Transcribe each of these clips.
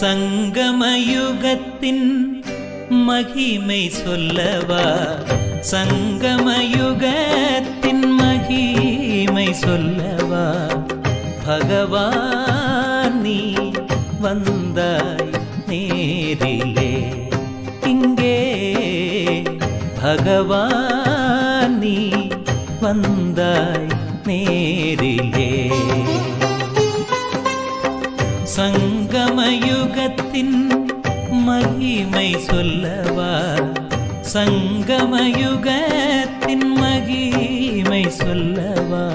சங்கமயுகத்தின் மகிமை சொல்லவா, சங்கமயுகத்தின் மகிமை சொல்லவா, பகவான் நீ வந்தாய் நேரிலே, இங்கே பகவான் நீ வந்தாய் நேரிலே. சங்கமயுகத்தின் மகிமை சொல்லவா, சங்கமயுகத்தின் மகிமை சொல்லவா,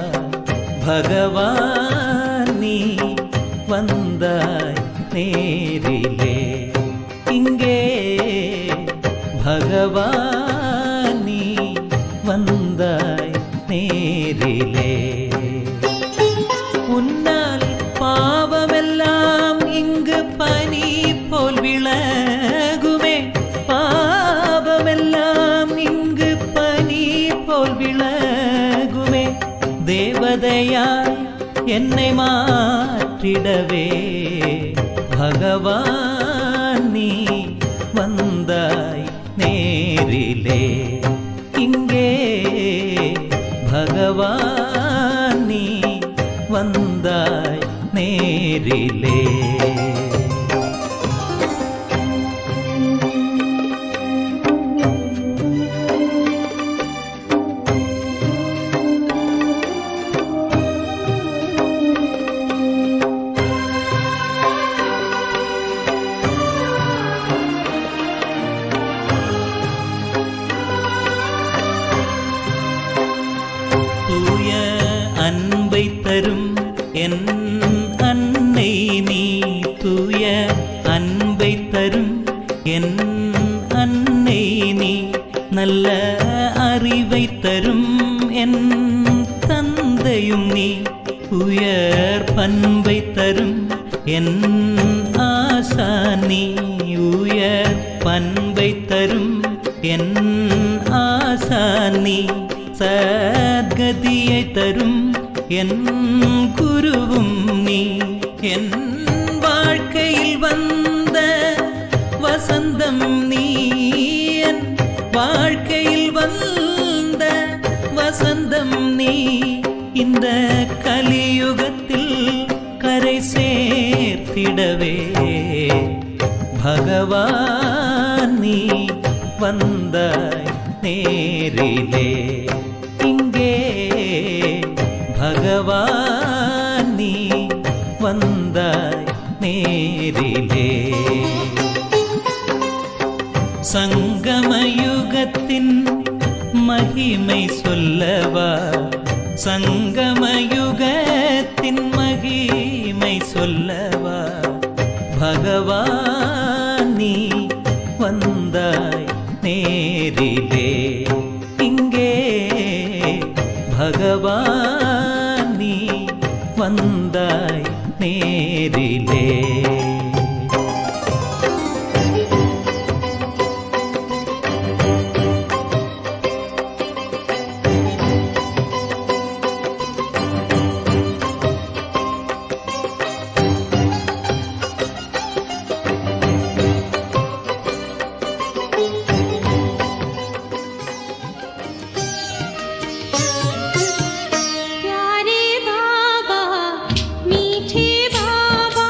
பகவான் நீ வந்தாய் நேரிலே, இங்கே பகவான் நீ வந்தாய் நேரிலே. உன்னால் பாவமெல்லாம் இங்கு பனி போல் விலகுமே, பாவமெல்லாம் இங்கு பனி போல் விலகுமே, தேவதையாய் என்னை மாற்றிடவே பகவான் நீ வந்தாய் நேரிலே, இங்கே பகவான் நீ வந்தாய் நேரிலே. தூய அன்பை தரும் என் அன்னை நீ, தூய அன்பை தரும் என் அன்னை நீ, நல்ல அறிவை தரும் என் தந்தையும் நீ, உயர் பண்பை தரும் என் ஆசானி, உயர் பண்பை தரும் என் ஆசானி, சத்கதியை தரும் என் குருவும் நீ, என் வாழ்க்கையில் வந்த வசந்தம் நீ, என் வாழ்க்கையில் வந்த வசந்தம் நீ, இந்த கலியுகத்தில் கரை சேர்த்திடவே பகவான் நீ வந்தாய் நேரிலே, இங்கே பகவான் நீ வந்தாய் நேரிலே. சங்கமயுகத்தின் மகிமை சொல்லவா, சங்கமயுகத்தின் மகிமை சொல்லவா, பகவான் நீ வந்தாய் நேரிலே, இங்கே பகவான் நீ வந்தாய் நேரிலே. प्यारे बाबा मीठे बाबा,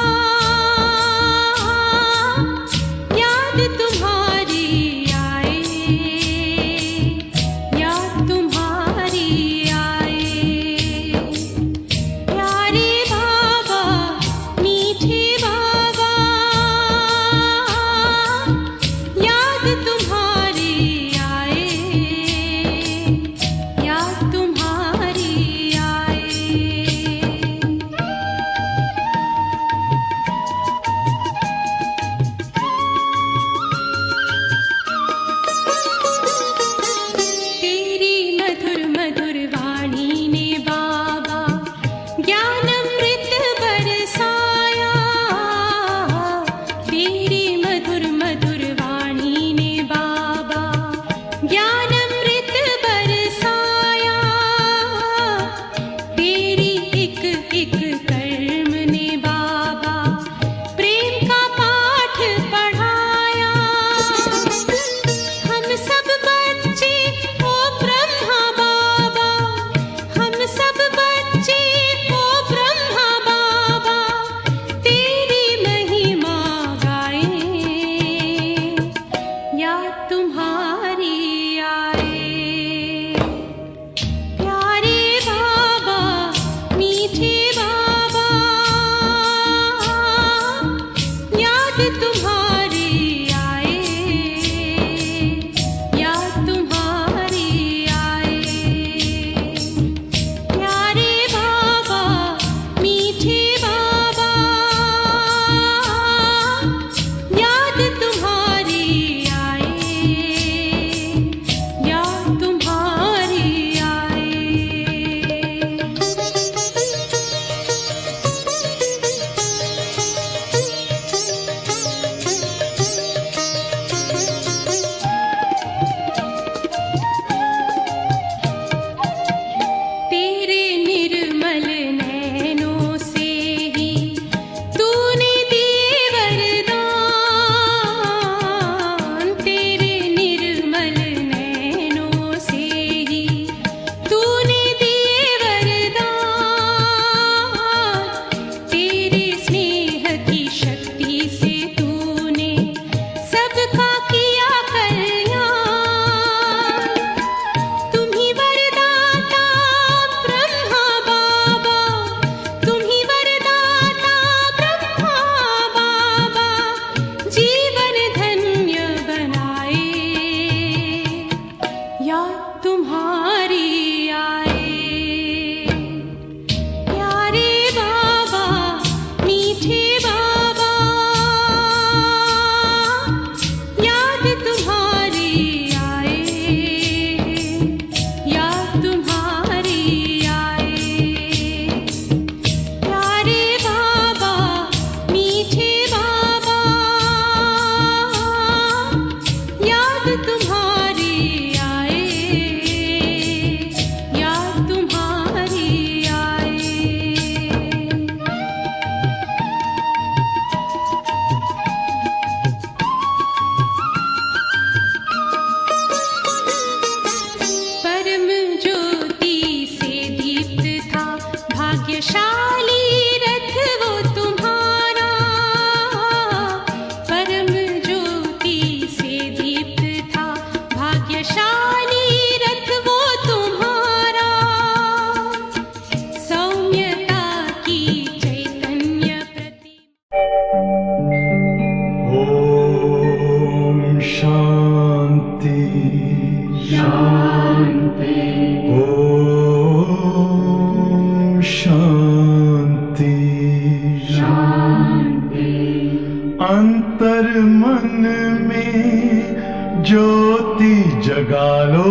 ज्योति जगा लो,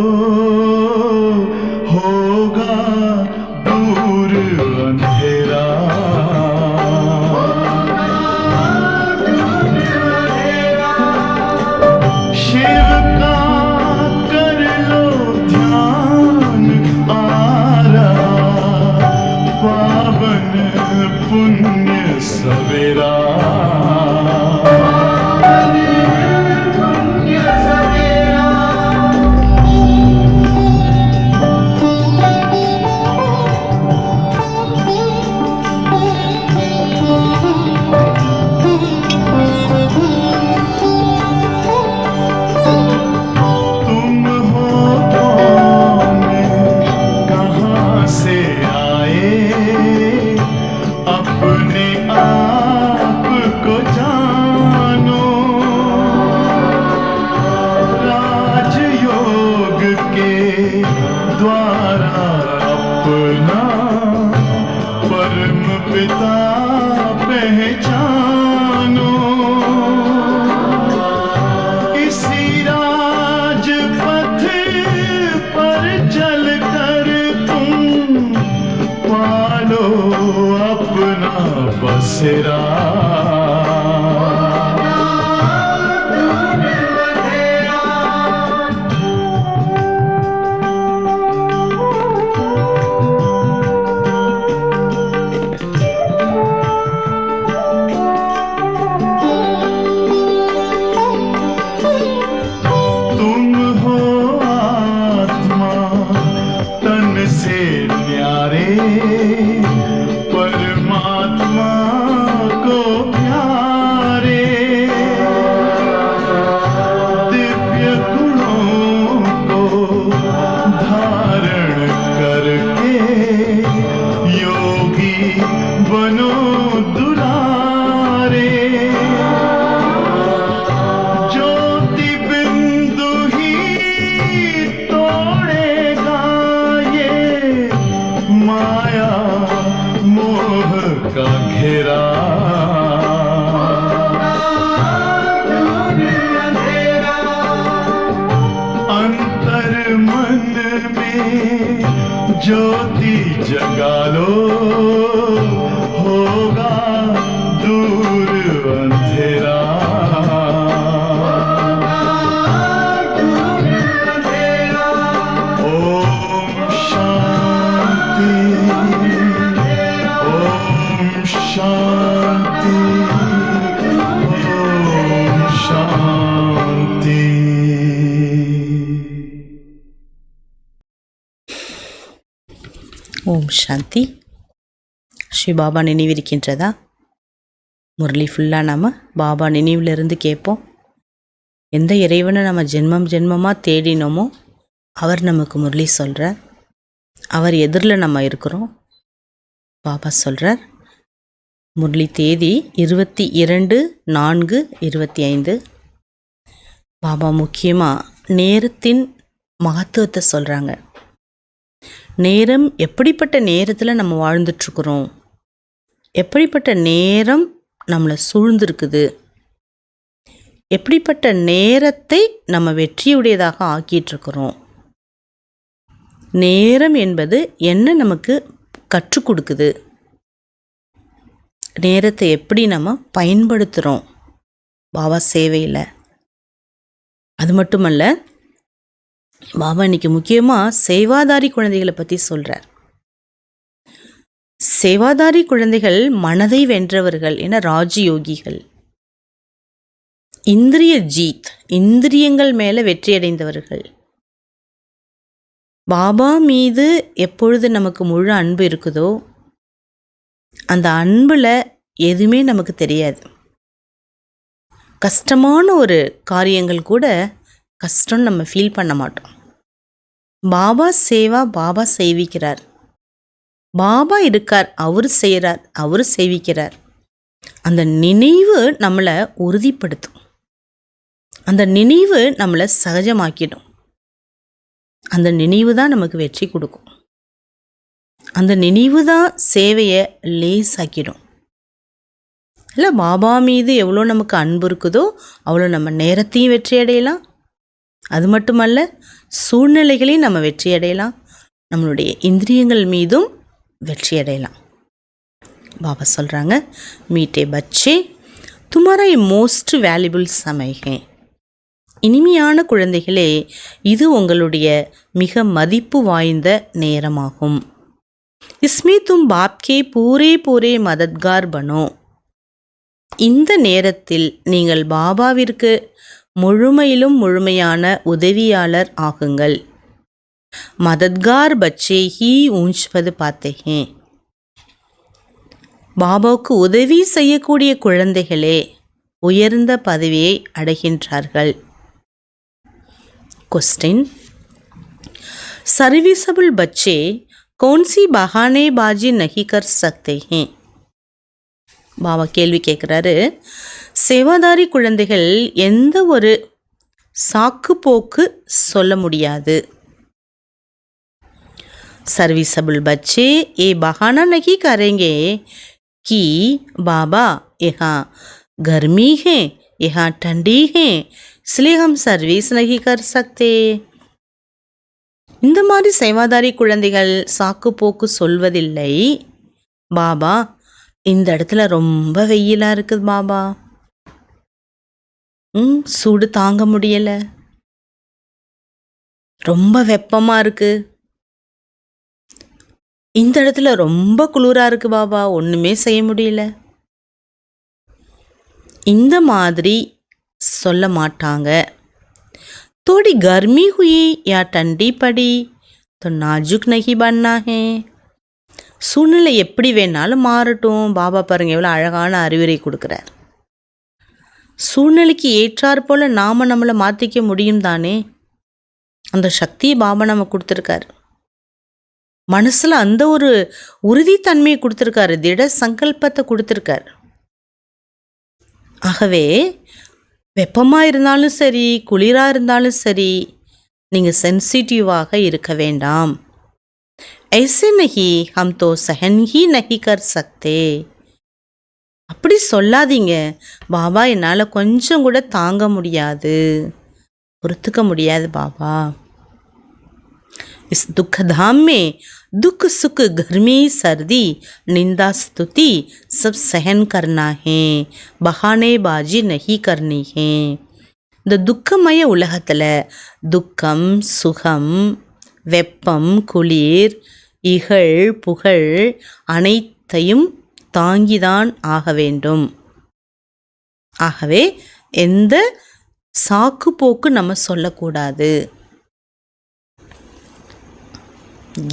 होगा दूर अंधेरा। शिव का कर लो ध्यान, आ रहा पावन पुण्य सवेरा। द्वारा अपना परम पिता पहचानो। इसी राजपथ पर चलकर तुम पालो अपना बसेरा। परमात्मा को प्यारे, दिव्य गुणों को धारण करके योगी बनो दुलारे। ज्योति बिंदु ही तोड़ेगा ये माया मोह का घेरा। अंतर मन में ज्योति जगा लो, होगा दूर अंधेरा। ओम शांति, शांति, ओम शांति। ஓம் சாந்தி. ஸ்ரீ பாபா நினைவிருக்கின்றதா? முரளி ஃபுல்லாக நாம் பாபா நினைவிலிருந்து கேட்போம். எந்த இறைவனை நம்ம ஜென்மம் ஜென்மமாக தேடினோமோ அவர் நமக்கு முரளி சொல்கிறார். அவர் எதிரில் நம்ம இருக்கிறோம். பாபா சொல்கிறார். முரளி தேதி 22/4/25. பாபா முக்கியமாக நேரத்தின் மகத்துவத்தை சொல்கிறாங்க. நேரம் எப்படிப்பட்ட நேரத்தில் நம்ம வாழ்ந்துட்டுருக்குறோம், எப்படிப்பட்ட நேரம் நம்மளை சூழ்ந்திருக்குது, எப்படிப்பட்ட நேரத்தை நம்ம வெற்றியுடையதாக ஆக்கிட்டுருக்குறோம், நேரம் என்பது என்ன நமக்கு கற்றுக் கொடுக்குது, நேரத்தை எப்படி நம்ம பயன்படுத்துகிறோம் பாபா சேவையில். அது மட்டுமல்ல, பாபா இன்னைக்கு முக்கியமாக சேவாதாரி குழந்தைகளை பற்றி சொல்கிறார். சேவாதாரி குழந்தைகள் மனதை வென்றவர்கள் என ராஜயோகிகள். இந்திரிய ஜீத், இந்திரியங்கள் மேலே வெற்றியடைந்தவர்கள். பாபா மீது எப்பொழுது நமக்கு முழு அன்பு இருக்குதோ அந்த அன்பில் எதுவுமே நமக்கு தெரியாது. கஷ்டமான ஒரு காரியங்கள் கூட கஷ்டம் நம்ம ஃபீல் பண்ண மாட்டோம். பாபா சேவா, பாபா சேவிக்கிறார், பாபா இருக்கார், அவர் செய்கிறார், அவர் சேவிக்கிறார். அந்த நினைவு நம்மளை உறுதிப்படுத்தும், அந்த நினைவு நம்மளை சகஜமாக்கிடும், அந்த நினைவு தான் நமக்கு வெற்றி கொடுக்கும், அந்த நினைவு தான் சேவையை லேசாக்கிடும். இல்லை, பாபா மீது எவ்வளோ நமக்கு அன்பு இருக்குதோ அவ்வளோ நம்ம நேரத்தையும் வெற்றி அடையலாம், அது மட்டுமல்ல, சூழ்நிலைகளையும் நம்ம வெற்றி அடையலாம், நம்மளுடைய இந்திரியங்கள் மீதும் வெற்றி அடையலாம். பாபா சொல்கிறாங்க, மீட்டே பச்சே துமாரா மோஸ்ட் வேல்யூபிள் சமயம். இனிமையான குழந்தைகளே, இது உங்களுடைய மிக மதிப்பு வாய்ந்த நேரமாகும். இஸ்மே தும் பாப்கே பூரே பூரே மதத்கார் பனோ. இந்த நேரத்தில் நீங்கள் பாபாவிற்கு முழுமையிலும் முழுமையான உதவியாளர் ஆகுங்கள். மதத்கார் பச்சே ஹீ ஊஞ்ச்பது பாத்தே. பாபாவுக்கு உதவி செய்யக்கூடிய குழந்தைகளே உயர்ந்த பதவியை அடைகின்றார்கள். क्वेश्चन, सर्विसबल बच्चे कौन सी बहानेबाजी नहीं कर सकते हैं? பாபா கேள்வி கேட்குறாரு, சேவாதாரி குழந்தைகள் எந்த ஒரு சாக்கு போக்கு சொல்ல முடியாது. सर्विसबल बच्चे ये बहाना नहीं करेंगे कि बाबा यहाँ गर्मी है, यहाँ ठंडी है, इसलिए हम सर्विस नहीं कर सकते. இந்த மாதிரி சேவாதாரி குழந்தைகள் சாக்கு போக்கு சொல்வதில்லை. பாபா, இந்த இடத்துல ரொம்ப வெயிலாக இருக்குது பாபா, சூடு தாங்க முடியல, ரொம்ப வெப்பமாக இருக்கு, இந்த இடத்துல ரொம்ப குளிராக இருக்கு பாபா, ஒன்றுமே செய்ய முடியல, இந்த மாதிரி சொல்ல மாட்டாங்க. थोड़ी गर्मी हुई या ठंडी पड़ी तो नाजुक नहीं बनना है. சூழ்நிலை எப்படி வேணாலும் மாறட்டும். பாபா பாருங்க எவ்வளோ அழகான அறிவுரை கொடுக்குறார். சூழ்நிலைக்கு ஏற்றாற் போல் நாம் நம்மளை மாற்றிக்க முடியும் தானே. அந்த சக்தியை பாபா நம்ம கொடுத்துருக்காரு. மனசில் அந்த ஒரு உறுதித்தன்மையை கொடுத்துருக்காரு, திட சங்கல்பத்தை கொடுத்துருக்காரு. ஆகவே வெப்பமாக இருந்தாலும் சரி, குளிராக இருந்தாலும் சரி, நீங்கள் சென்சிட்டிவாக இருக்க வேண்டாம். ऐसे नहीं हम तो सहन ही नहीं कर सकते. அப்படி சொல்லாதீங்க, பாபா என்னால் கொஞ்சம் கூட தாங்க முடியாது, பொறுத்துக்க முடியாது பாபா. इस दुखधाम में दुख सुख गर्मी सर्दी निंदा स्तुति सब सहन करना है, बहानेबाजी नहीं करनी है. இந்த துக்கமய உலகத்தில் துக்கம் சுகம் வெப்பம் குளிர் இகழ் புகழ் அனைத்தையும் தாங்கிதான் ஆக வேண்டும். ஆகவே எந்த சாக்கு போக்கு நம்ம சொல்லக்கூடாது.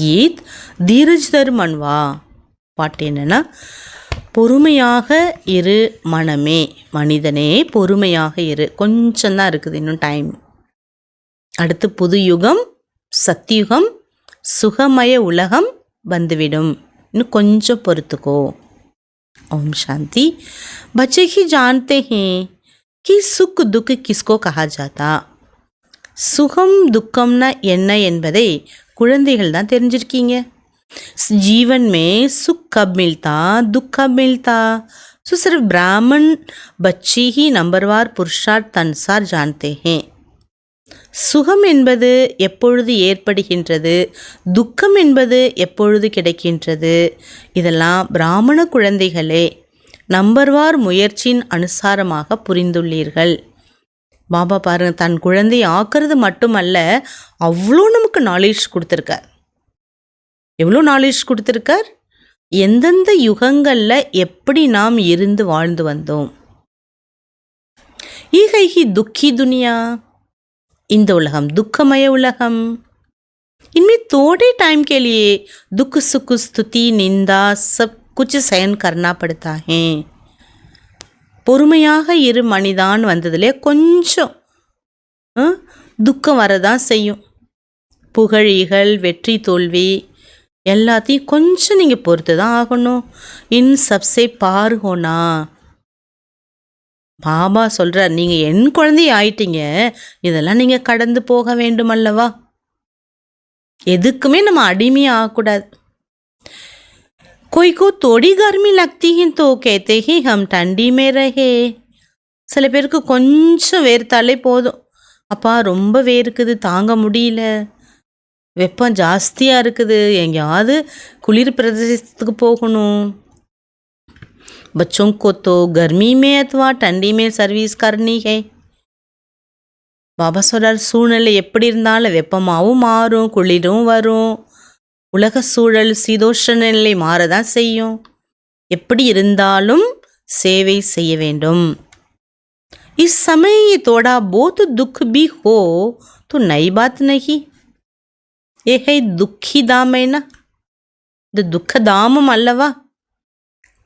கீத் தீரஜ் தர் மன்வா. பாட்டு என்னன்னா, பொறுமையாக இரு மனமே, மனிதனே பொறுமையாக இரு, கொஞ்சம்தான் இருக்குது இன்னும் டைம். அடுத்து புது யுகம் சத்தியுகம் சுகமய உலகம் வந்துவிடும், இன்னும் கொஞ்சம் பொறுத்துக்கோ. ஓம் சாந்தி. बच्चे ही जानते हैं कि सुख दुख किसको कहा जाता. சுகம் துக்கம்னா என்ன என்பதை குழந்தைகள் தான் தெரிஞ்சிருக்கீங்க. जीवन में सुख कब मिलता दुख कब मिलता, तो सिर्फ ब्राह्मण बच्चे ही नंबरवार पुरुषार्थ अनुसार जानते हैं. சுகம் என்பது எப்பொழுது ஏற்படுகின்றது, துக்கம் என்பது எப்பொழுது கிடைக்கின்றது, இதெல்லாம் பிராமண குழந்தைகளே நம்பர்வார் முயற்சியின் அனுசாரமாக புரிந்துள்ளீர்கள். பாபா பாருங்க, தன் குழந்தை ஆக்கிறது மட்டுமல்ல, அவ்வளோ நமக்கு நாலேஜ் கொடுத்துருக்கார். எவ்வளோ நாலேஜ் கொடுத்துருக்கார், எந்தெந்த யுகங்களில் எப்படி நாம் இருந்து வாழ்ந்து வந்தோம். ஈகி துக்கி துனியா, இந்த உலகம் துக்கமய உலகம். इनमें थोड़े टाइम के लिए दुख सुख स्तुति निंदा सब कुछ सहन करना पड़ता है. பொறுமையாக இரு மனிதான் வந்ததுலே கொஞ்சம் துக்கம் வரதான் செய்யும். புகழ் இகழ் வெற்றி தோல்வி எல்லாத்தையும் கொஞ்சம் நீங்கள் பொறுத்து தான் ஆகணும். இன் சப்சே பார் ஹோனா. பாபா சொல்கிறார், நீங்கள் என் குழந்தை ஆயிட்டீங்க, இதெல்லாம் நீங்கள் கடந்து போக வேண்டும் அல்லவா. எதுக்குமே நம்ம அடிமையாக ஆகக்கூடாது. कोई को थोड़ी गर्मी लगती है तो कहते ही हम ठंडी में रहे. சில பேருக்கு கொஞ்சம் வேர்த்தாலே போதும், அப்பா ரொம்ப வேர்க்குது, தாங்க முடியல, வெப்பம் ஜாஸ்தியாக இருக்குது, எங்கேயாவது குளிர் பிரதேசத்துக்கு போகணும். बच्चों को तो गर्मी में अथवा ठंडी में सर्विस करनी है. பாபா சொல்றார், சூழ்நிலை எப்படி இருந்தாலும் வெப்பமாகவும் மாறும், குளிரும் வரும். உலக சூழல் சீதோஷ நிலை மாறதான் செய்யும். எப்படி இருந்தாலும் சேவை செய்ய வேண்டும். इस समय ये थोड़ा बहुत दुख भी हो तो नई बात नहीं. ये है दुखी दाम है ना, இது துக்க தாமம் அல்லவா?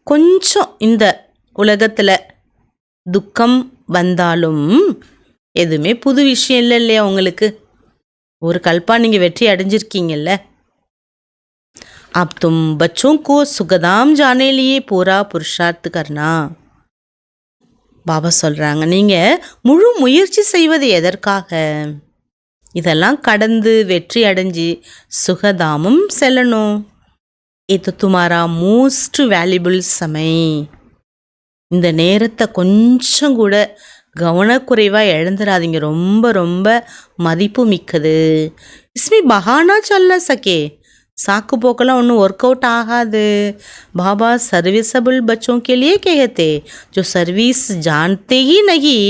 கொஞ்சம் இந்த உலகத்தில் துக்கம் வந்தாலும் எதுவுமே புது விஷயம் இல்லை இல்லையா உங்களுக்கு? ஒரு கல்பா நீங்கள் வெற்றி அடைஞ்சிருக்கீங்கல்ல. अब तुम बच्चों को सुखधाम जाने लिए पूरा पुरुषार्थ करना. பாபா சொல்கிறாங்க, நீங்கள் முழு முயற்சி செய்வது எதற்காக? இதெல்லாம் கடந்து வெற்றி அடைஞ்சி சுகதாமும் செல்லணும். இது துமாரா மோஸ்ட் வேல்யூபிள் சமய். இந்த நேரத்தை கொஞ்சம் கூட கவனக்குறைவாக இழந்துடாதீங்க, ரொம்ப ரொம்ப மதிப்பு மிக்கது. இஸ்மி பஹானா சொல்ல சகே, சாக்கு போக்கெல்லாம் ஒன்றும் ஒர்க் அவுட் ஆகாது. பாபா सर्विसेबल बच्चों के लिए कहते, जो सर्विस जानते ही नहीं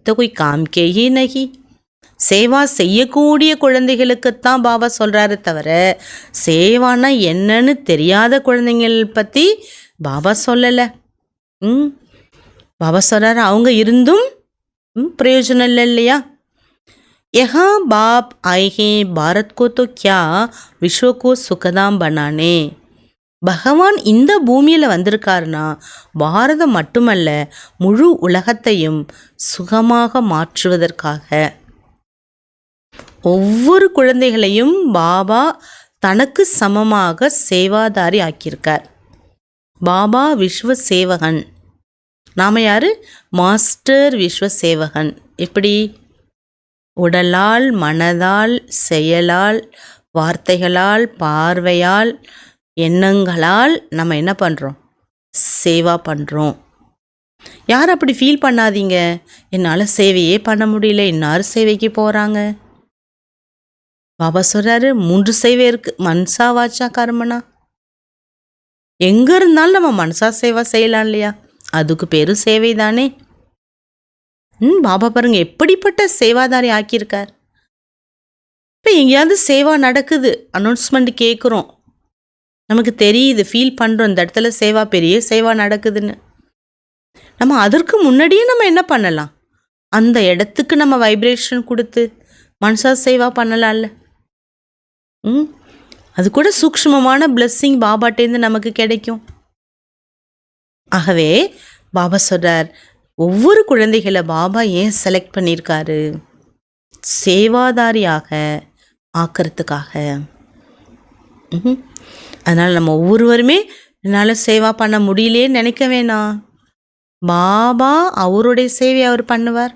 तो कोई काम के ही नहीं. சேவா செய்யக்கூடிய குழந்தைகளுக்குத்தான் பாபா சொல்கிறாரு தவிர சேவானா என்னன்னு தெரியாத குழந்தைங்கள் பற்றி பாபா சொல்லலை. பாபா சொல்கிறாரு, அவங்க இருந்தும் பிரயோஜனம் இல்லை இல்லையா? यहाँ बाप आए हैं भारत को तो क्या विश्व को सुखदाम बनाने. பகவான் இந்த பூமியில் வந்திருக்காருன்னா பாரதம் மட்டுமல்ல முழு உலகத்தையும் சுகமாக மாற்றுவதற்காக. ஒவ்வொரு குழந்தைகளையும் பாபா தனக்கு சமமாக சேவாதாரி ஆக்கியிருக்கார். பாபா விஸ்வ சேவகன், நாம் யார்? மாஸ்டர் விஸ்வ சேவகன். எப்படி? உடலால், மனதால், செயலால், வார்த்தைகளால், பார்வையால், எண்ணங்களால் நம்ம என்ன பண்ணுறோம்? சேவா பண்ணுறோம். யார் அப்படி ஃபீல் பண்ணாதீங்க, என்னால் சேவையே பண்ண முடியல, இன்னார் சேவைக்கு போகிறாங்க. பாபா சொல்கிறாரு, 3 சேவை இருக்குது, மனசா வாச்சா கர்மனா. எங்கே இருந்தாலும் நம்ம மனசா சேவா செய்யலாம் இல்லையா? அதுக்கு பேர் சேவை தானே. பாபா பாருங்க எப்படிப்பட்ட சேவாதாரி ஆக்கியிருக்கார். இப்போ எங்கேயாவது சேவா நடக்குது, அனௌன்ஸ்மெண்ட் கேட்குறோம், நமக்கு தெரியுது, ஃபீல் பண்ணுறோம் இந்த இடத்துல சேவா, பெரிய சேவா நடக்குதுன்னு. நம்ம அதற்கு முன்னாடியே நம்ம என்ன பண்ணலாம்? அந்த இடத்துக்கு நம்ம வைப்ரேஷன் கொடுத்து மனசா சேவா பண்ணலாம்ல. அது கூட சூக்ஷ்மமான பிளெஸ்ஸிங் பாபாட்டேருந்து நமக்கு கிடைக்கும். ஆகவே பாபா சொல்கிறார், ஒவ்வொரு குழந்தைகளை பாபா ஏன் செலக்ட் பண்ணியிருக்காரு? சேவாதாரியாக ஆக்கிறதுக்காக. அதனால் நம்ம ஒவ்வொருவருமே என்னால் சேவா பண்ண முடியலேன்னு நினைக்க வேணாம். பாபா அவருடைய சேவையை அவர் பண்ணுவார்.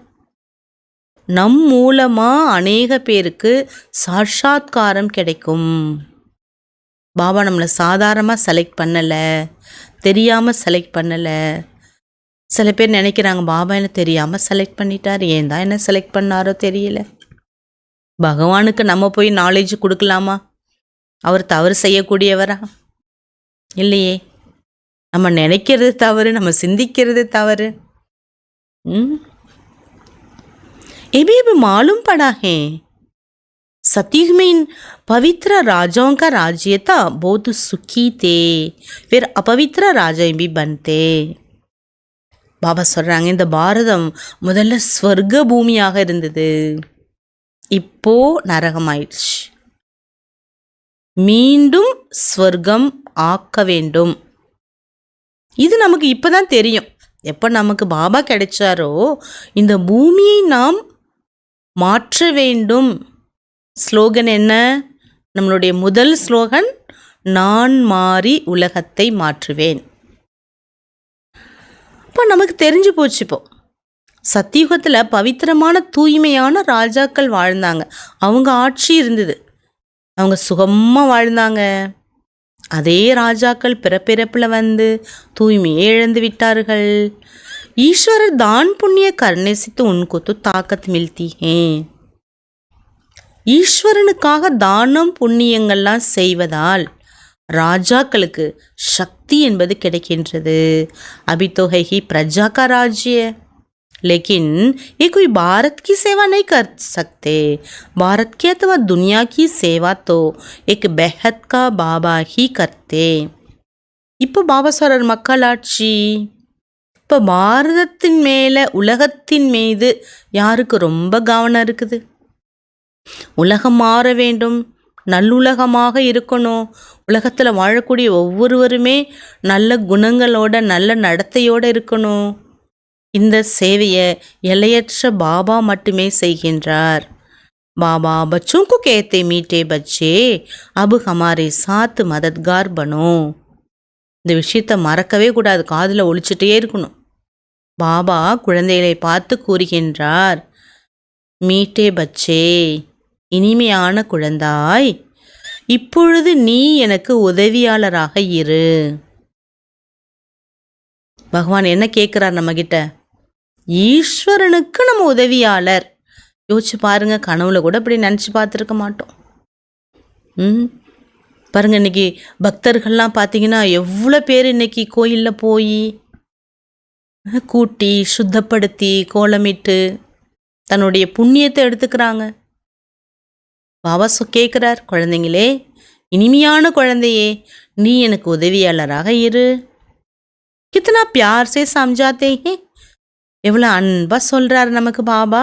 நம் மூலமாக அநேக பேருக்கு சாட்சாத்காரம் கிடைக்கும். பாபா நம்மளை சாதாரணமாக செலக்ட் பண்ணலை, தெரியாமல் செலக்ட் பண்ணலை. சில பேர் நினைக்கிறாங்க பாபா என்ன தெரியாமல் செலக்ட் பண்ணிட்டார், ஏன் தான் என்ன செலக்ட் பண்ணாரோ தெரியல. பகவானுக்கு நம்ம போய் நாலேஜ் கொடுக்கலாமா? அவர் தவறு செய்யக்கூடியவரா? இல்லையே. நம்ம நினைக்கிறது தவறு, நம்ம சிந்திக்கிறது தவறு. ये भी मालूम पड़ा है, सतयुग में इन पवित्र राजाओं का राज्य था, बहुत सुखी थे, फिर अपवित्र राजा भी बनते. பாபா சொல்கிறாங்க, இந்த பாரதம் முதல்ல ஸ்வர்க பூமியாக இருந்தது, இப்போ நரகமாயிடுச்சு, மீண்டும் ஸ்வர்க்கம் ஆக்க வேண்டும். இது நமக்கு இப்போ தான் தெரியும். எப்போ நமக்கு பாபா கிடைச்சாரோ இந்த பூமியை நாம் மாற்ற வேண்டும். ஸ்லோகன் என்ன? நம்மளுடைய முதல் ஸ்லோகன், நான் மாறி உலகத்தை மாற்றுவேன். இப்போ நமக்கு தெரிஞ்சு போச்சு. இப்போ சத்தியுகத்தில் பவித்திரமான தூய்மையான ராஜாக்கள் வாழ்ந்தாங்க, அவங்க ஆட்சி இருந்தது, அவங்க சுகமாக வாழ்ந்தாங்க. அதே ராஜாக்கள் பிறப்பிறப்பில் வந்து தூய்மையை இழந்து விட்டார்கள். ईश्वर दान पुण्य करने से तो उनको तो ताकत मिलती है. ஈஸ்வரனுக்காக தானம் புண்ணியங்கள்லாம் செய்வதால் ராஜாக்களுக்கு சக்தி என்பது கிடைக்கின்றது. अभी तो है ही प्रजा का राज्य, लेकिन ये कोई भारत की सेवा नहीं कर सकते. भारत की अथवा दुनिया की सेवा तो एक बेहद का बाबा ही करते. இப்போ பாபா சொல்றார் மக்களாட்சி. இப்போ பாரதத்தின் மேலே உலகத்தின் மீது யாருக்கு ரொம்ப கவனம் இருக்குது? உலகம் மாற வேண்டும், நல்லுலகமாக இருக்கணும், உலகத்தில் வாழக்கூடிய ஒவ்வொருவருமே நல்ல குணங்களோட நல்ல நடத்தையோடு இருக்கணும். இந்த சேவையை எல்லையற்ற பாபா மட்டுமே செய்கின்றார். பாபா बच्चों को कहते मीठे बच्चे अब हमारे साथ मददगार बनो. இந்த விஷயத்தை மறக்கவே கூடாது, காதில் ஒழிச்சிட்டே இருக்கணும். பாபா குழந்தைகளை பார்த்து கூறுகின்றார், மீட்டே பச்சே, இனிமையான குழந்தாய், இப்பொழுது நீ எனக்கு உதவியாளராக இரு. பகவான் என்ன கேட்குறார் நம்மக்கிட்ட? ஈஸ்வரனுக்கு நம்ம உதவியாளர். யோசிச்சு பாருங்க, கனவுல கூட இப்படி நினச்சி பார்த்துருக்க மாட்டோம். பாருங்க, இன்னைக்கு பக்தர்கள்லாம் பார்த்தீங்கன்னா எவ்வளோ பேர் இன்னைக்கு கோயிலில் போய் கூட்டி சுத்தப்படுத்தி கோலமிட்டு தன்னுடைய புண்ணியத்தை எடுத்துக்கிறாங்க. பாபா கேட்குறார், குழந்தைங்களே, இனிமையான குழந்தையே, நீ எனக்கு உதவியாளராக இரு. கித்தனா பியார் சே சம்ஜாத்தே ஹே, எவ்வளோ அன்பாக சொல்கிறார் நமக்கு பாபா.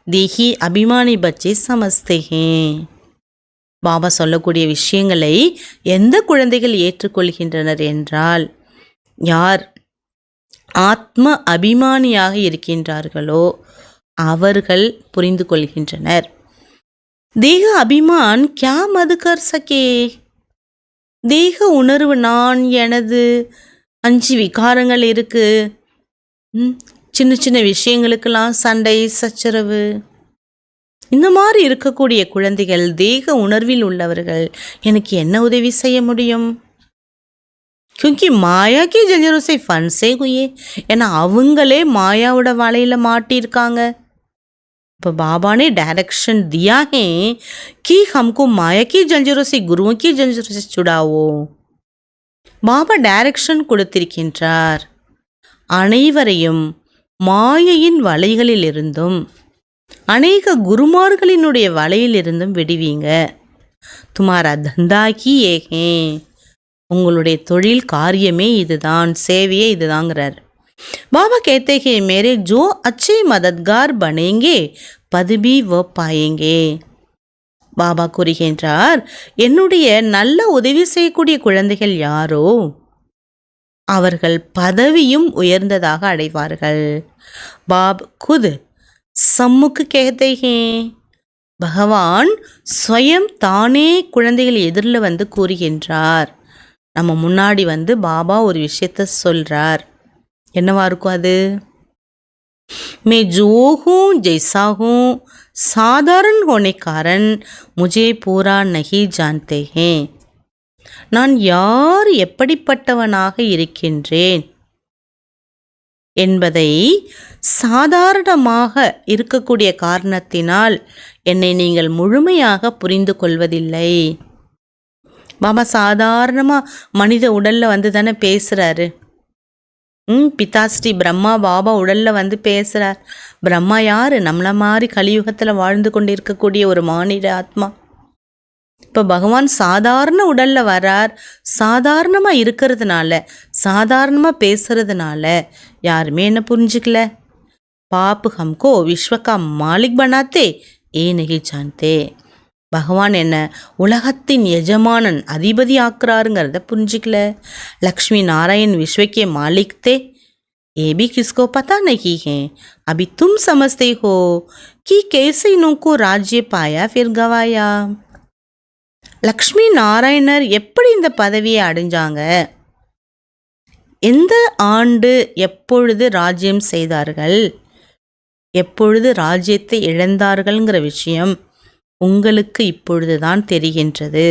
தேஹி அபிமானி பச்சே சமஸ்தே ஹே. பாபா சொல்லக்கூடிய விஷயங்களை எந்த குழந்தைகள் ஏற்றுக்கொள்கின்றனர் என்றால், யார் ஆத்ம அபிமானியாக இருக்கின்றார்களோ அவர்கள் புரிந்து கொள்கின்றனர். தேக அபிமான் கியா மது கர் சகே. தேக உணர்வு, நான், எனது, 5 விகாரங்கள் இருக்கு. சின்ன சின்ன விஷயங்களுக்கெல்லாம் சண்டை சச்சரவு, இந்த மாதிரி இருக்கக்கூடிய குழந்தைகள், தேக உணர்வில் உள்ளவர்கள் எனக்கு என்ன உதவி செய்ய முடியும்? क्योंकि மாயா கி ஜஞ்சரோं से फंसे हुए, ஏன்னா அவங்களே மாயாவோட வலையில் மாட்டியிருக்காங்க. இப்போ பாபா ने डायरेक्शन दिया है कि हमको माया की जंजीरों से गुरुओं की जंजीरों से छुड़ाओ. பாபா டைரக்ஷன் கொடுத்திருக்கின்றார், அனைவரையும் மாயையின் வலைகளிலிருந்தும் அநேக குருமார்களினுடைய வலையிலிருந்தும் விடுவீங்க. துமாரா தந்தா கி ஏகே, உங்களுடைய தொழில் காரியமே இதுதான், சேவையே இதுதாங்கிறார். बाबा कहते हैं मेरे जो अच्छे मददगार बनेंगे पद भी वो पाएंगे. பாபா கூறுகின்றார், என்னுடைய நல்ல உதவி செய்யக்கூடிய குழந்தைகள் யாரோ அவர்கள் பதவியும் உயர்ந்ததாக அடைவார்கள். பாப் குத் சம்முக்கு कहते हैं, பகவான் ஸ்வயம் தானே குழந்தைகள் எதிரில் வந்து கூறுகின்றார். நம்ம முன்னாடி வந்து பாபா ஒரு விஷயத்த சொல்றார். என்னவா இருக்கும் அது? मैं जो हूँ जैसा हूँ साधारण होने कारण मुझे पूरा नहीं जानते हैं. நான் யார் எப்படிப்பட்டவனாக இருக்கின்றேன் என்பதை சாதாரணமாக இருக்கக்கூடிய காரணத்தினால் என்னை நீங்கள் முழுமையாக புரிந்து கொள்வதில்லை. பாபா சாதாரணமாக மனித உடலில் வந்து தானே பேசுகிறாரு. பிதாஸ்ரீ பிரம்மா பாபா உடலில் வந்து பேசுகிறார். பிரம்மா யார்? நம்மளை மாதிரி கலியுகத்தில் வாழ்ந்து கொண்டு இருக்கக்கூடிய ஒரு மானிட ஆத்மா. இப்போ பகவான் சாதாரண உடலில் வரார். சாதாரணமாக இருக்கிறதுனால, சாதாரணமாக பேசுறதுனால யாருமே என்ன புரிஞ்சுக்கல. பாப் ஹம்கோ விஸ்வகா மாலிக் பனாத்தே ஏ நஹி ஜான்தே. பகவான் என்ன உலகத்தின் எஜமானன், அதிபதி ஆக்குறாருங்கிறத புரிஞ்சிக்கல. லக்ஷ்மி நாராயண் விஸ்வக்கே மாலிக் தே ये भी किसको पता नहीं है. अभी तुम समझते हो कि कैसे इनको राज्य पाया फिर गवाया. லக்ஷ்மி நாராயணர் எப்படி இந்த பதவியை அடைஞ்சாங்க, எந்த ஆண்டு எப்பொழுது ராஜ்யம் செய்தார்கள், எப்பொழுது ராஜ்யத்தை இழந்தார்கள்ங்கிற விஷயம் உங்களுக்கு இப்பொழுதுதான் தெரிகின்றது.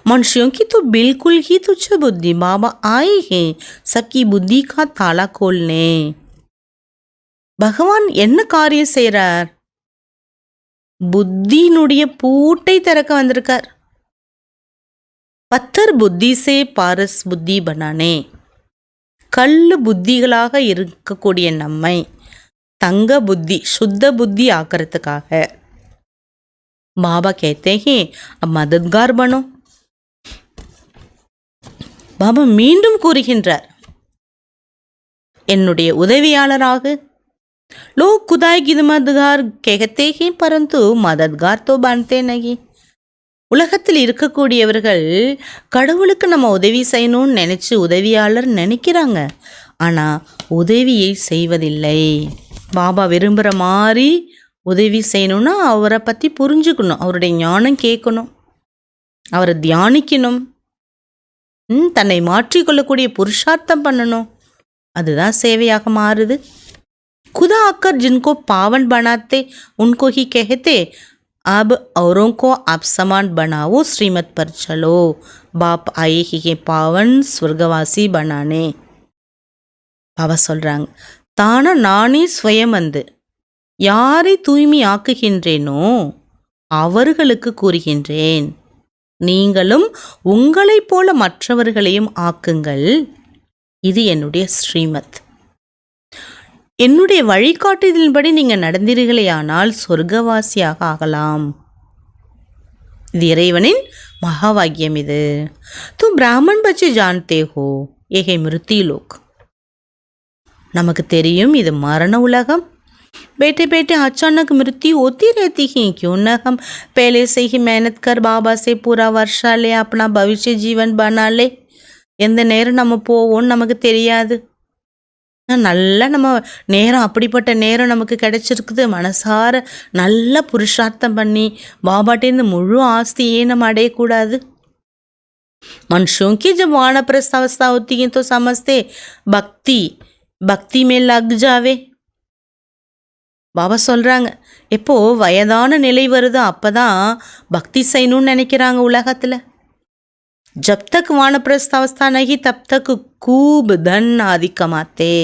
मनुष्यों की तो बिल्कुल ही तुच्छ बुद्धि बाबा आए हैं सबकी बुद्धि का ताला खोलने. பகவான் என்ன காரியம் செய்கிறார்? புத்தியினுடைய பூட்டை திறக்க வந்திருக்கார். பத்தர் புத்தி சே பாரஸ் புத்தி பனானே, கல்லு புத்திகளாக இருக்கக்கூடிய நம்மை தங்க புத்தி சுத்த புத்தி ஆக்கிறதுக்காக பாபா कहते हैं अब मददगार बनो. பாபா மீண்டும் கூறுகின்றார், என்னுடைய உதவியாளராக. लोग खुदाई की मददगार कहते हैं परंतु मददगार तो बनते नहीं. உலகத்தில் இருக்கக்கூடியவர்கள் கடவுளுக்கு நம்ம உதவி செய்யணும்னு நினச்சி உதவியாளர் நினைக்கிறாங்க, ஆனால் உதவியை செய்வதில்லை. பாபா விரும்புகிற மாதிரி உதவி செய்யணும்னா அவரை பற்றி புரிஞ்சுக்கணும், அவருடைய ஞானம் கேட்கணும், அவரை தியானிக்கணும், தன்னை மாற்றிக்கொள்ளக்கூடிய புருஷார்த்தம் பண்ணணும். அதுதான் சேவையாக மாறுது. खुदा आकर जिनको पावन बनाते उनको ही कहते अब औरों को आप समान बनाओ, श्रीमत पर चलो, बाप आए ही पावन स्वर्गवासी बनाने. பாபா சொல்கிறாங்க, தானா நானே ஸ்வயம் வந்து யாரை தூய்மை ஆக்குகின்றேனோ அவர்களுக்கு கூறுகின்றேன், நீங்களும் உங்களைப் போல மற்றவர்களையும் ஆக்குங்கள். இது என்னுடைய ஸ்ரீமத். என்னுடைய வழிகாட்டுதலின்படி நீங்கள் நடந்தீர்களேயானால் சொர்க்கவாசியாக ஆகலாம். இது இறைவனின் மகாவாக்கியம். இது तुम ब्राह्मण बच्चे जानते हो ये है मृत्यु लोक. நமக்கு தெரியும் இது மரண உலகம். बेटे बेटे अचानक मृत्यु होती रहती है, क्यों न हम पहले से ही मेहनत कर बाबा से पूरा वर्षा ले अपना भविष्य जीवन बना ले. எந்த நேரம் நம்ம போவோம்னு நமக்கு தெரியாது. நல்லா நம்ம நேரம், அப்படிப்பட்ட நேரம் நமக்கு கிடைச்சிருக்குது. மனசார நல்ல புருஷார்த்தம் பண்ணி பாபாட்டேருந்து முழு ஆஸ்தியே நம்ம அடையக்கூடாது. मनुष्यों की जब वानप्रस्थ अवस्था होती है तो समझते भक्ति में लग जावे. பாபா சொல்கிறாங்க, எப்போ வயதான நிலை வருதோ அப்போ தான் பக்தி செய்யணும்னு நினைக்கிறாங்க உலகத்தில். जब तक वानप्रस्थ अवस्था नहीं तब तक खूब धन आदि कमाते.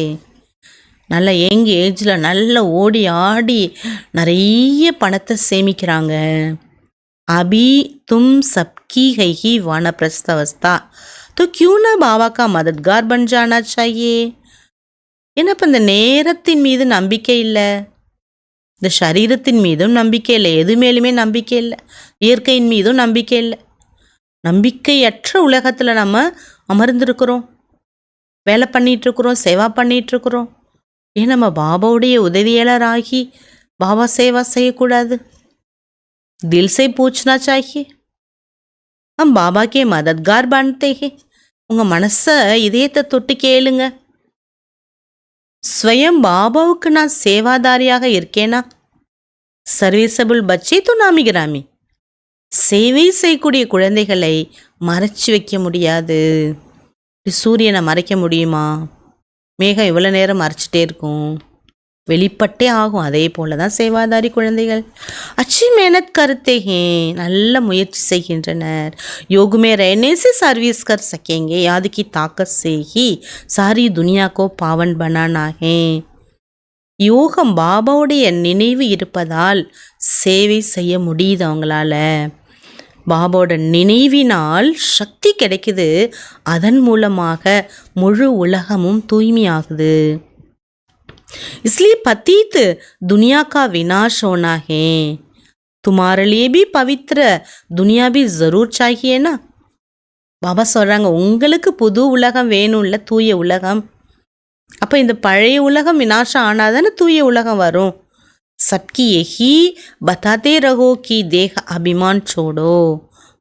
நல்ல யங் ஏஜில் நல்ல ஓடி ஆடி நிறைய பணத்தை சேமிக்கிறாங்க. अभी तुम सबकी है ही वानप्रस्थ अवस्था तो क्यों ना बाबा का मददगार बन जाना चाहिए. ஏன்னா இப்போ இந்த நேரத்தின் மீது நம்பிக்கை இல்லை, இந்த சரீரத்தின் மீதும் நம்பிக்கை இல்லை, எது மேலுமே நம்பிக்கை இல்லை, இயற்கையின் மீதும் நம்பிக்கை இல்லை. நம்பிக்கையற்ற உலகத்தில் நம்ம அமர்ந்திருக்கிறோம், வேலை பண்ணிகிட்ருக்குறோம், சேவா பண்ணிகிட்ருக்குறோம். ஏன் நம்ம பாபாவுடைய உதவியாளராகி பாபா சேவா செய்யக்கூடாது? दिल से पूछना चाहिए, हम बाबा के मददगार बनते हैं. உங்கள் மனசை இதயத்தை தொட்டு கேளுங்க, ஸ்வயம் பாபாவுக்கு நான் சேவாதாரியாக இருக்கேனா? சர்வீசபிள் பச்சே तो नामी गिरामी. சேவை செய்யக்கூடிய குழந்தைகளை மறைச்சி வைக்க முடியாது. சூரியனை மறைக்க முடியுமா? மேகம் இவ்வளோ நேரம் மறைச்சிட்டே இருக்கும், வெளிப்பட்டே ஆகும். அதே போல தான் சேவாதாரி குழந்தைகள் अच्छी मेहनत करते हैं, நல்ல முயற்சி செய்கின்றனர். योग में रहने से सर्विस कर सकेंगे, याद की ताकत से ही सारी दुनिया को पावन बनाना है. யோகம் பாபாவுடைய நினைவு இருப்பதால் சேவை செய்ய முடியுது அவங்களால. பாபாவோட நினைவினால் சக்தி கிடைக்குது, அதன் மூலமாக முழு உலகமும் தூய்மையாகுது. इसलिए पतित दुनिया का विनाश होना है, तुम्हारे लिए भी पवित्र दुनिया भी जरूर चाहिए ना. பாபா சொல்கிறாங்க, உங்களுக்கு புது உலகம் வேணும்ல, தூய உலகம். அப்போ இந்த பழைய உலகம் வினாசம் ஆனாதானே தூய உலகம் வரும். सबकी यही बताते रहो कि देह अभिमान छोड़ो,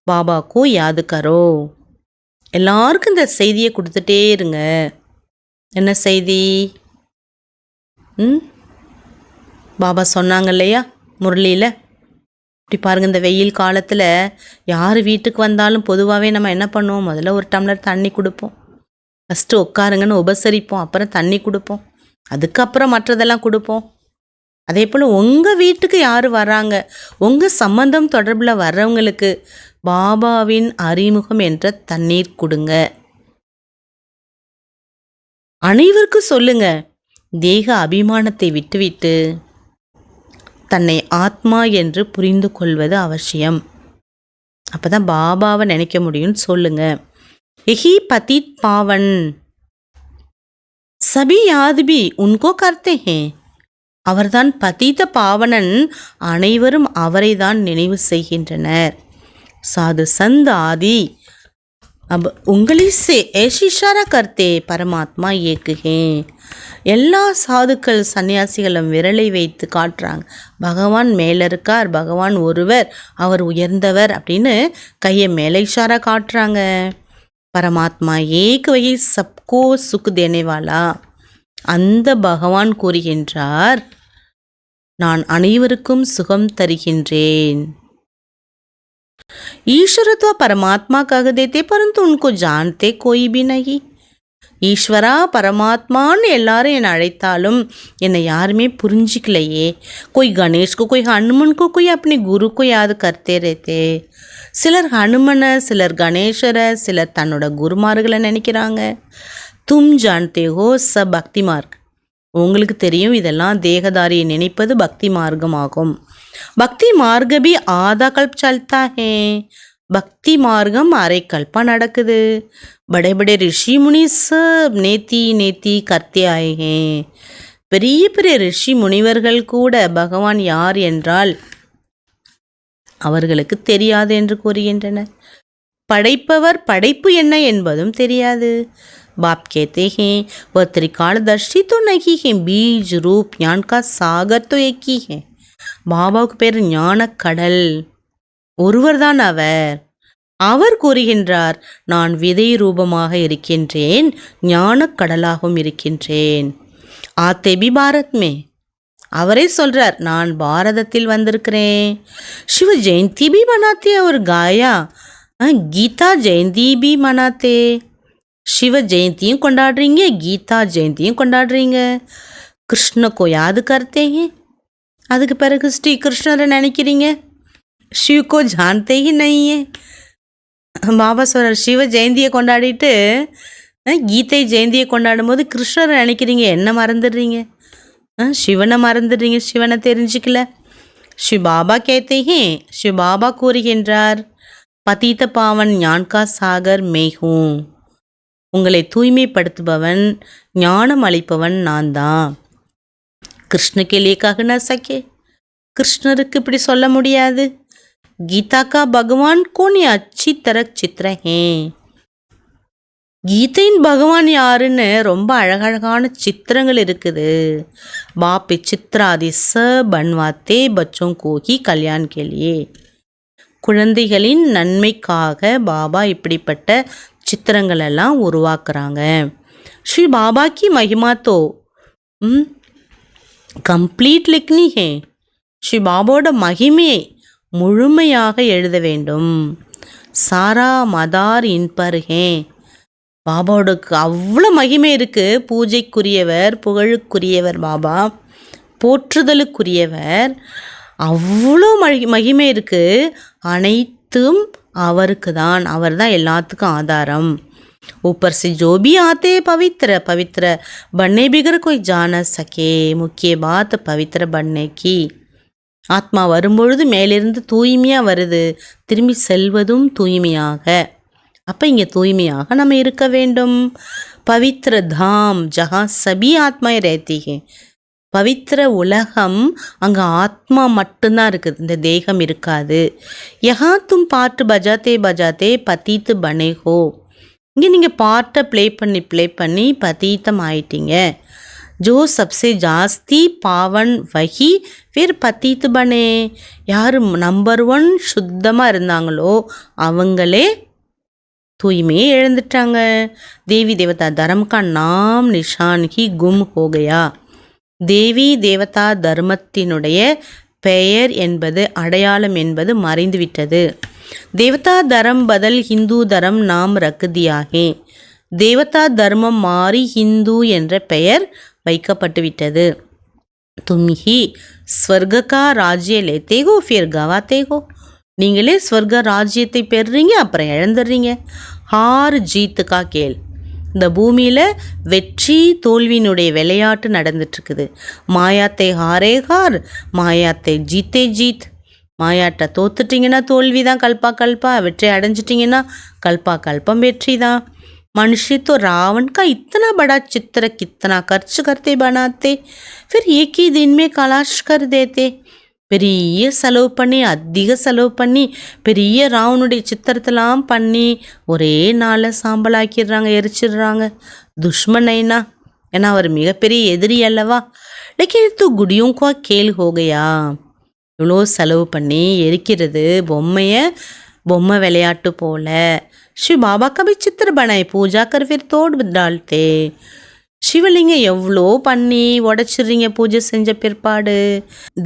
बाबा को याद करो. எல்லாருக்கும் இந்த செய்தியை கொடுத்துட்டே இருங்க. என்ன செய்தி? பாபா சொன்னாங்க இல்லையா முரளியில். இப்படி பாருங்கள், இந்த வெயில் காலத்தில் யார் வீட்டுக்கு வந்தாலும் பொதுவாகவே நம்ம என்ன பண்ணுவோம்? முதல்ல ஒரு டம்ளர் தண்ணி கொடுப்போம், ஃபஸ்ட்டு உட்காருங்கன்னு உபசரிப்போம், அப்புறம் தண்ணி கொடுப்போம், அதுக்கப்புறம் மற்றதெல்லாம் கொடுப்போம். அதே போல் உங்கள் வீட்டுக்கு யார் வராங்க, உங்கள் சம்பந்தம் தொடர்பில் வர்றவங்களுக்கு பாபாவின் அறிமுகம் என்ற தண்ணீர் கொடுங்க. அனைவருக்கும் சொல்லுங்க, தேக அபிமானத்தை விட்டுவிட்டு தன்னை ஆத்மா என்று புரிந்து கொள்வது அவசியம். அப்போ தான் பாபாவை நினைக்க முடியும்னு சொல்லுங்க. यही पतित पावन सभी याद भी उनको करते हैं. அவர்தான் பதீத பாவனன், அனைவரும் அவரை தான் நினைவு செய்கின்றனர். சாது சந்த் ஆதி अब उंगली से ऐसी इशारा करते பரமாத்மா ஏக்குகே. எல்லா சாதுக்கள் சன்னியாசிகளும் விரலை வைத்து காட்டுறாங்க, பகவான் மேலே இருக்கார், பகவான் ஒருவர், அவர் உயர்ந்தவர் அப்படின்னு கையை மேலே இஷாரா காட்டுறாங்க. பரமாத்மா ஏக் வகை சப்கோ சுக் தேனேவாலா. அந்த பகவான் கூறுகின்றார், நான் அனைவருக்கும் சுகம் தருகின்றேன். ईश्वरत्व परमात्मा कह देते परंतु उनको जानते कोई भी नहीं. ஈஸ்வரா பரமாத்மான்னு எல்லாரும் என்னை அழைத்தாலும் என்னை யாருமே புரிஞ்சிக்கலையே. कोई गणेश को, कोई हनुमान को, कोई अपने गुरु को याद करते रहते. சிலர் ஹனுமனை, சிலர் கணேசரை, சிலர் தன்னோட குருமார்களை நினைக்கிறாங்க. தும் ஜான்தே ஹோ சப் பக்தி மார்க். உங்களுக்கு தெரியும், இதெல்லாம் தேகதாரியை நினைப்பது பக்தி மார்க்கமாகும். பக்தி மார்க்க भी आधा कल्प चलता है. பக்தி மார்க்கம் அரை கல்பா நடக்குது. बड़े बड़े ऋषि मुनि सब நேத்தி நேத்தி கர்த்தே ஆயே ஹே. பெரிய பெரிய ரிஷி முனிவர்கள் கூட பகவான் யார் என்றால் அவர்களுக்கு தெரியாது என்று கூறுகின்றனர். படைப்பவர் படைப்பு என்ன என்பதும் தெரியாது. बाप कहते हैं वह त्रिकालदर्शी तो नहीं है, बीज रूप ज्ञान का सागर तो एक ही है. பாபாவுக்கு பேர் ஞான கடல், ஒருவர்தான் அவர். அவர் கூறுகின்றார், நான் விதை ரூபமாக இருக்கின்றேன், ஞான கடலாகவும் இருக்கின்றேன். ஆத்தே பி பாரத் மே. அவரே சொல்றார், நான் பாரதத்தில் வந்திருக்கிறேன். शिव जयंती भी मनाते और गाया गीता जयंती भी मनाते. शिव ஜெயந்தியும் கொண்டாடுறீங்க, கீதா ஜெயந்தியும் கொண்டாடுறீங்க. கிருஷ்ண को याद करते हैं. அதுக்கு பிறகு ஸ்ரீ கிருஷ்ணரை நினைக்கிறீங்க. शिव को जानते ही नहीं है. பாபா சொல்றார், சிவ ஜெயந்தியை கொண்டாடிட்டு கீதை ஜெயந்தியை கொண்டாடும் போது கிருஷ்ணரை நினைக்கிறீங்க, என்ன மறந்துடுறீங்க, சிவனை மறந்துடுறீங்க, சிவனை தெரிஞ்சுக்கல. शिव बाबा कहते हैं, शिव बाबा கூறுகின்றார், பதீத பாவன் ஞான் கா சாகர் மே ஹூ. உங்களை தூய்மைப்படுத்துபவன், ஞானம் அளிப்பவன் நான் தான். கிருஷ்ணக்கு லேக்காக ந சக்கே. கிருஷ்ணருக்கு இப்படி சொல்ல முடியாது. கீதா கா பகவான் கோன் அச்சி தரக் சித்திர ஹே. கீதையின் பகவான் யாருன்னு ரொம்ப அழகழகான சித்திரங்கள் இருக்குது. பாப் சித்ராதி ச பன்வாத்தே பச்சோं को ही கல்யாண் के लिए. குழந்தைகளின் நன்மைக்காக பாபா இப்படிப்பட்ட சித்திரங்கள் எல்லாம் உருவாக்குறாங்க. ஸ்ரீ பாபா கி மகிமா தோ கம்ப்ளீட் லிக்னி ஹே. ஸ்ரீ பாபாவோட மகிமையை முழுமையாக எழுத வேண்டும். சாரா மதார் இன்பர் ஹே. பாபாவோடக்கு அவ்வளோ மகிமை இருக்குது. பூஜைக்குரியவர், புகழுக்குரியவர் பாபா, போற்றுதலுக்குரியவர். அவ்வளோ மகிமை இருக்குது. அனைத்தும் அவருக்கு தான், அவர் தான் எல்லாத்துக்கும் ஆதாரம். ऊपर से जो भी आते पवित्र पवित्र बनने बिगर कोई जान सके. मुख्य बात पवित्र बनने की. ஆத்மா வரும்பொழுது மேலிருந்து தூய்மையாக வருது, திரும்பி செல்வதும் தூய்மையாக. அப்போ இங்கே தூய்மையாக நம்ம இருக்க வேண்டும். பவித்ர தாம் ஜஹா சபி ஆத்மா ரேத்தி ஹே. பவித்திர உலகம், அங்கே ஆத்மா மட்டும்தான் இருக்குது, இந்த தேகம் இருக்காது. யஹா தும் பாட்டு பஜாத்தே பஜாத்தே பதீத் பனே ஹோ. இங்கே நீங்கள் பாட்டை ப்ளே பண்ணி பதீத்தம் ஆயிட்டீங்க. ஜோ சப்சே ஜாஸ்தி பாவன் வகி ஃபிர் பதீத் பனே. யார் நம்பர் 1 சுத்தமாக இருந்தாங்களோ அவங்களே தூய்மையை இழந்துட்டாங்க. தேவி தேவதா தர்ம கா நாம் நிஷான் ஹி கும் ஹோ கயா. தேவி தேவதா தர்மத்தினுடைய பெயர் என்பது, அடையாளம் என்பது மறைந்துவிட்டது. தேவதா தர்மம் பதல் ஹிந்து தர்மம் நாம் ரக் தியா ஹே. தேவதா தர்மம் மாறி ஹிந்து என்ற பெயர் வைக்கப்பட்டு விட்டது. தும் ஹி ஸ்வர்க கா ராஜ்ய லேத்தே ஹோ ஃபிர் கவாத்தே ஹோ. நீங்களே ஸ்வர்க ராஜ்யத்தை பெறுறீங்க, அப்புறம் இழந்துடுறீங்க. ஹார் ஜீத் கா கேல். இந்த பூமியில் வெற்றி தோல்வியினுடைய விளையாட்டு நடந்துட்டுருக்குது. மாயாத்தை ஹாரே ஹார், மாயாத்தை ஜீத்தே ஜீத். மாயாட்டை தோத்துட்டிங்கன்னா தோல்வி தான் கல்பா கல்பா, வெற்றி அடைஞ்சிட்டிங்கன்னா கல்பா கல்பம் வெற்றி தான். मनुष्य तो रावण का इतना बड़ा चित्र कितना खर्च करते बनाते, फिर एक ही दिन में खलास कर देते. பெரிய செலவு பண்ணி அதிக செலவு பண்ணி பெரிய ராவனுடைய சித்திரத்தெல்லாம் பண்ணி ஒரே நாளில் சாம்பலாக்கிடுறாங்க, எரிச்சிடுறாங்க. துஷ்மனைனா ஏன்னா அவர் மிகப்பெரிய எதிரி அல்லவா. லேக்கின் தூ குடியும் கோ கேள் ஹோகையா. இவ்வளோ செலவு பண்ணி எரிக்கிறது பொம்மை விளையாட்டு போல. शिव बाबा का भी चित्र बनाए, पूजा कर फिर तोड़ डालते. சிவலிங்கம் எவ்வளோ பண்ணி உடச்சிடுறீங்க பூஜை செஞ்ச பிற்பாடு.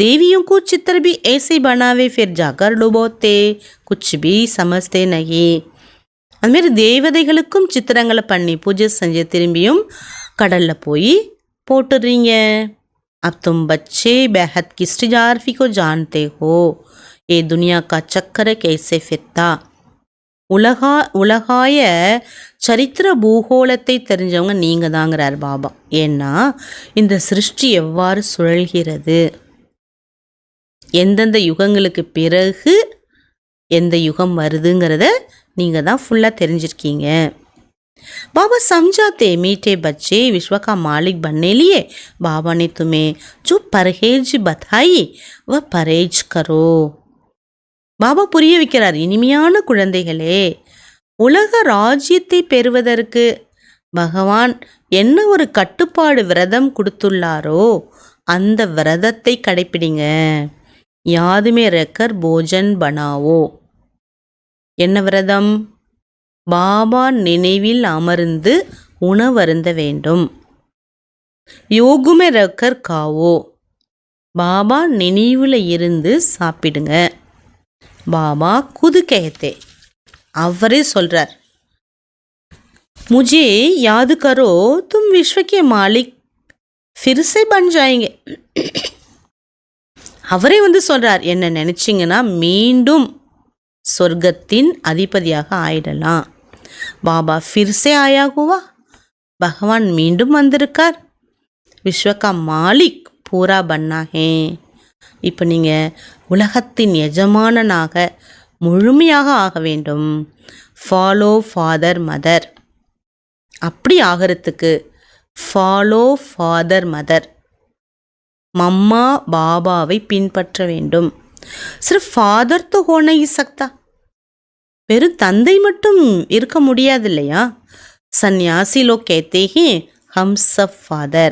देवियों को चित्र भी ऐसे बनावे फिर जाकर डुबोते, कुछ भी समझते नहीं. அதுமாரி தேவதைகளுக்கும் சித்திரங்களை பண்ணி பூஜை செஞ்சு திரும்பியும் கடலில் போய் போட்டுடுறீங்க. अब तुम बच्चे बेहद की सृजारफी को जानते हो, ये दुनिया का चक्कर कैसे फिरता. உலகாய சரித்திர பூகோளத்தை தெரிஞ்சவங்க நீங்கள் தாங்கிறார் பாபா. ஏன்னா இந்த சிருஷ்டி எவ்வாறு சுழல்கிறது, எந்தெந்த யுகங்களுக்கு பிறகு எந்த யுகம் வருதுங்கிறத நீங்கள் தான் ஃபுல்லாக தெரிஞ்சிருக்கீங்க. बाबा समझाते मीठे बच्चे विश्व का मालिक बनने लिए बाबा ने तुम्हें जो परहेज बताई वह परहेज करो. பாபா புரிய வைக்கிறார், இனிமையான குழந்தைகளே, உலக ராஜ்யத்தை பெறுவதற்கு பகவான் என்ன ஒரு கட்டுப்பாடு விரதம் கொடுத்துள்ளாரோ அந்த விரதத்தை கடைப்பிடிங்க. யாதுமே ரெக்கர் போஜன் பனாவோ. என்ன விரதம்? பாபா நினைவில் அமர்ந்து உணவருந்த வேண்டும். யோகுமே ரெக்கர் காவோ. பாபா நினைவில் இருந்து சாப்பிடுங்க. பாபா खुद कहते, அவரே சொல்றார், मुझे याद करो तुम विश्व के मालिक फिर से बन जाएंगे. அவரே சொல்றார், என்ன நினைச்சிங்கன்னா மீண்டும் சொர்க்கத்தின் அதிபதியாக ஆயிடலாம். பாபா फिर से आया हुआ, பகவான் மீண்டும் வந்திருக்கார். विश्व का मालिक पूरा बनना है. இப்போ நீங்கள் உலகத்தின் எஜமானனாக முழுமையாக ஆக வேண்டும். Follow father mother. அப்படி ஆகிறதுக்கு ஃபாலோ ஃபாதர் மதர், மம்மா பாபாவை பின்பற்ற வேண்டும். சிர்ஃப் ஃபாதர் तो हो नहीं सकता, வெறும் தந்தை மட்டும் இருக்க முடியாது இல்லையா. சன்னியாசி லோக் कहते हैं हम सब फादर.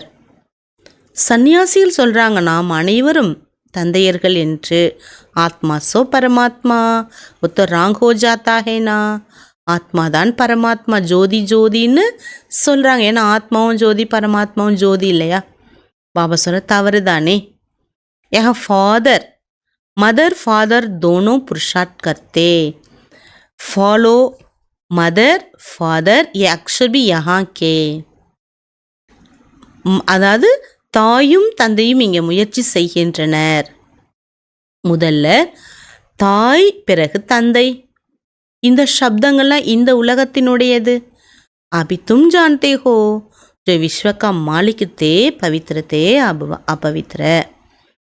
சன்னியாசிகள் சொல்கிறாங்க நாம் அனைவரும் தந்தையர்கள் என்று. ஆத்மா சோ பரமாத்மா உத்த ராங் ஹோ ஜாத்தா ஹேனா. ஆத்மா தான் பரமாத்மா, ஜோதி ஜோதின்னு சொல்கிறாங்க. ஏன்னா ஆத்மாவும் ஜோதி பரமாத்மாவும் ஜோதி இல்லையா. பாபா சொல்ல தவறு தானே. यहाँ ஃபாதர் மதர் ஃபாதர் दोनों पुरुषार्थ करते. फॉलो मदर फादर ये अक्षर भी यहाँ के. அதாவது தாயும் தந்தையும் இங்கே முயற்சி செய்கின்றனர். முதல்ல தாய், பிறகு தந்தை. இந்த சப்தங்கள்லாம் இந்த உலகத்தினுடையது. अभी तुम जानते हो जो विश्व का मालिक थे पवित्र थे अब अपवित्र,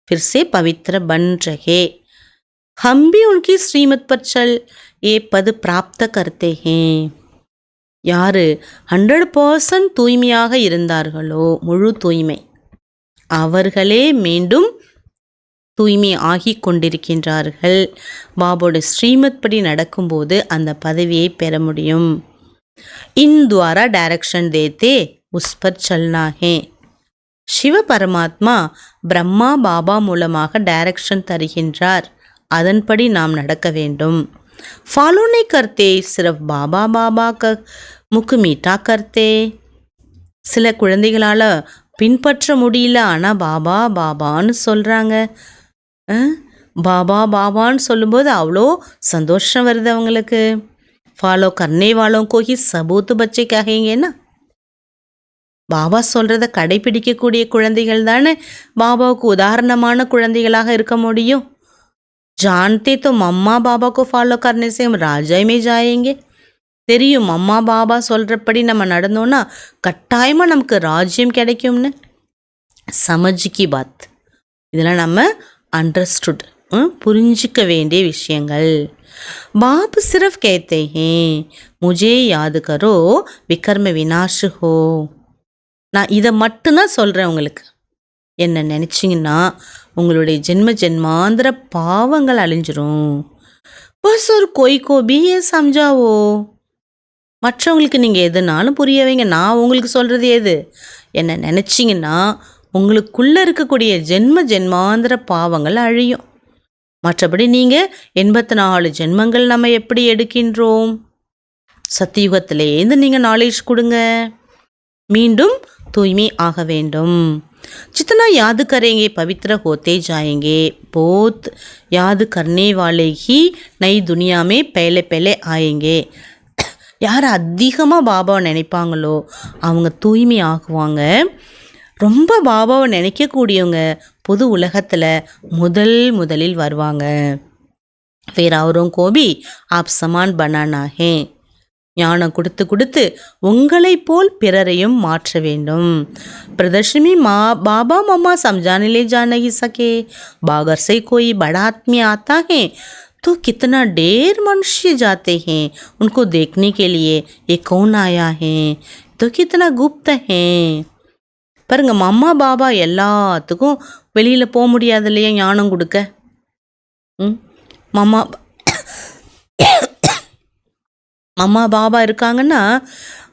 फिर से पवित्र बन रहे. हम भी उनकी श्रीमत पर चल ये पद प्राप्त करते हैं. யார் 100% தூய்மையாக இருந்தார்களோ, முழு தூய்மை, அவர்களே மீண்டும் தூய்மை ஆகி கொண்டிருக்கின்றார்கள். பாபாவோட ஸ்ரீமத் படி நடக்கும்போது அந்த பதவியை பெற முடியும். இன் துவாரா டைரக்ஷன் தேத்தே உஸ் பர் சல்னா ஹே. சிவ பரமாத்மா பிரம்மா பாபா மூலமாக டைரக்ஷன் தருகின்றார், அதன்படி நாம் நடக்க வேண்டும். ஃபாலோ நை கர்த்தே சிர்ஃப் பாபா பாபா க முக்கு மீட்டா கர்த்தே. சில குழந்தைகளால் பின்பற்ற முடியல, ஆனால் பாபா பாபான்னு சொல்கிறாங்க. பாபா பாபான்னு சொல்லும்போது அவ்வளோ சந்தோஷம் வருது அவங்களுக்கு. ஃபாலோ கர்னே வாலோं को ही सबूत बच्चे कहेंगे. பாபா சொல்கிறத கடைப்பிடிக்கக்கூடிய குழந்தைகள் தானே பாபாவுக்கு உதாரணமான குழந்தைகளாக இருக்க முடியும். जानते तो मम्मा बाबा को फॉलो करने से हम राजा में जाएंगे. தெரியும் அம்மா பாபா சொல்கிறபடி நம்ம நடந்தோன்னா கட்டாயமாக நமக்கு ராஜ்யம் கிடைக்கும்னு. சமஜ்கி பாத், இதெல்லாம் நம்ம அண்டர்ஸ்டுட், புரிஞ்சிக்க வேண்டிய விஷயங்கள். பாப் சிர்ஃப் कहते हैं मुझे याद करो विकर्म विनाश हो. நான் இதை மட்டும்தான் சொல்கிறேன் உங்களுக்கு. என்ன நினச்சிங்கன்னா உங்களுடைய ஜென்ம ஜென்மாந்திர பாவங்கள் அழிஞ்சிரும். பஸ் ஒரு கோபி சம்ஜாவோ. மற்றவங்களுக்கு நீங்கள் எதுனாலும் புரிய வைங்க. நான் உங்களுக்கு சொல்கிறது எது, என்ன நினச்சிங்கன்னா உங்களுக்குள்ளே இருக்கக்கூடிய ஜென்ம ஜென்மாந்திர பாவங்கள் அழியும். மற்றபடி நீங்கள் 84 ஜென்மங்கள் நம்ம எப்படி எடுக்கின்றோம்? சத்தியுகத்திலேருந்து நீங்கள் நாலேஜ் கொடுங்க. மீண்டும் தூய்மை ஆக வேண்டும். जितना याद करेंगे पवित्र होते जाएंगे. बहुत याद करने वाले ही नई दुनिया में पहले पहले आएंगे. யார் அதிகமாக பாபாவை நினைப்பாங்களோ அவங்க தூய்மை ஆகுவாங்க. ரொம்ப பாபாவை நினைக்கக்கூடியவங்க பொது உலகத்தில் முதலில் வருவாங்க. फिर औरों को भी आप समान बनाना है. ஞானம் கொடுத்து கொடுத்து உங்களை போல் பிறரையும் மாற்ற வேண்டும். प्रदर्शनी बाबा मम्मा समझाने ले जा नहीं सके. बागर से कोई बड़ा आदमी आता है तो कितना ढेर मनुष्य जाते हैं उनको देखने के लिए. ये कौन आया है तो कितना गुप्त है. பாருங்க, மம்மா பாபா எல்லாத்துக்கும் வெளியில் போக முடியாது இல்லையா ஞானம் கொடுக்க. மம்மா பாபா இருக்காங்கன்னா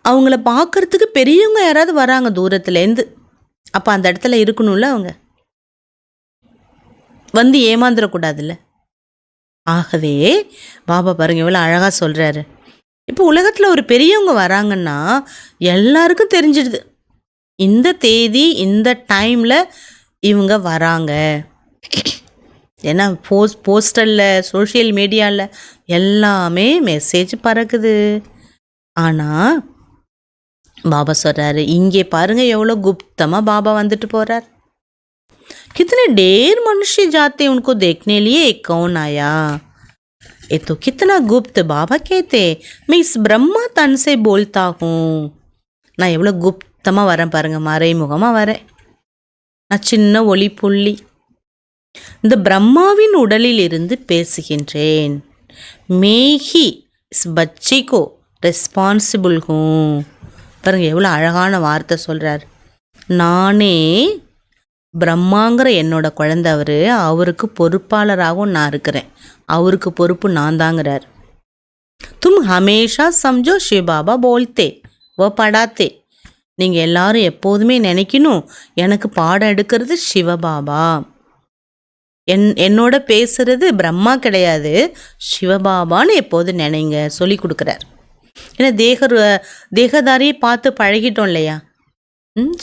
அவங்கள பார்க்கறதுக்கு பெரியவங்க யாராவது வராங்க தூரத்துலேருந்து. அப்போ அந்த இடத்துல இருக்கணும்ல, அவங்க வந்து ஏமாந்துடக்கூடாதுல்ல. ஆகவே பாபா பாருங்க எவ்வளோ அழகாக சொல்கிறாரு. இப்போ உலகத்தில் ஒரு பெரியவங்க வராங்கன்னா எல்லாருக்கும் தெரிஞ்சிடுது இந்த தேதி இந்த டைமில் இவங்க வராங்க. ஏன்னா போஸ்டரில் சோஷியல் மீடியாவில் எல்லாமே மெசேஜ் பறக்குது. ஆனால் பாபா சொல்கிறாரு, இங்கே பாருங்கள் எவ்வளோ குப்தமாக பாபா வந்துட்டு போகிறார். कितने ढेर मनुष्य जाते उनको देखने लिए. कौन आया ये तो कितना गुप्त. बाबा कहते मैं इस ब्रह्मा तन से बोलता हूँ. நான் எவ்வளோ குப்தமாக வரேன் பாருங்கள், மறைமுகமாக வரேன். நான் சின்ன ஒளி புள்ளி இந்த பிரம்மாவின் உடலில் இருந்து பேசுகின்றேன். மேஹி இஸ் பச்சிக்கோ ரெஸ்பான்சிபிள் ஹூம். பாருங்கள் எவ்வளோ அழகான வார்த்தை சொல்கிறார். நானே பிரம்மாங்கிற என்னோட குழந்தை அவருக்கு பொறுப்பாளராகவும் நான் இருக்கிறேன். அவருக்கு பொறுப்பு நான் தாங்கிறார். தும் ஹமேஷா சம்ஜோ சிவ பாபா போல்தே வ படாத்தே. நீங்கள் எல்லாரும் எப்போதுமே நினைக்கணும் எனக்கு பாடம் எடுக்கிறது சிவபாபா. என்னோட பேசுறது பிரம்மா கிடையாது, சிவபாபான்னு எப்போது நினைங்க சொல்லி கொடுக்குறார். ஏன்னா தேகதாரியை பார்த்து பழகிட்டோம் இல்லையா.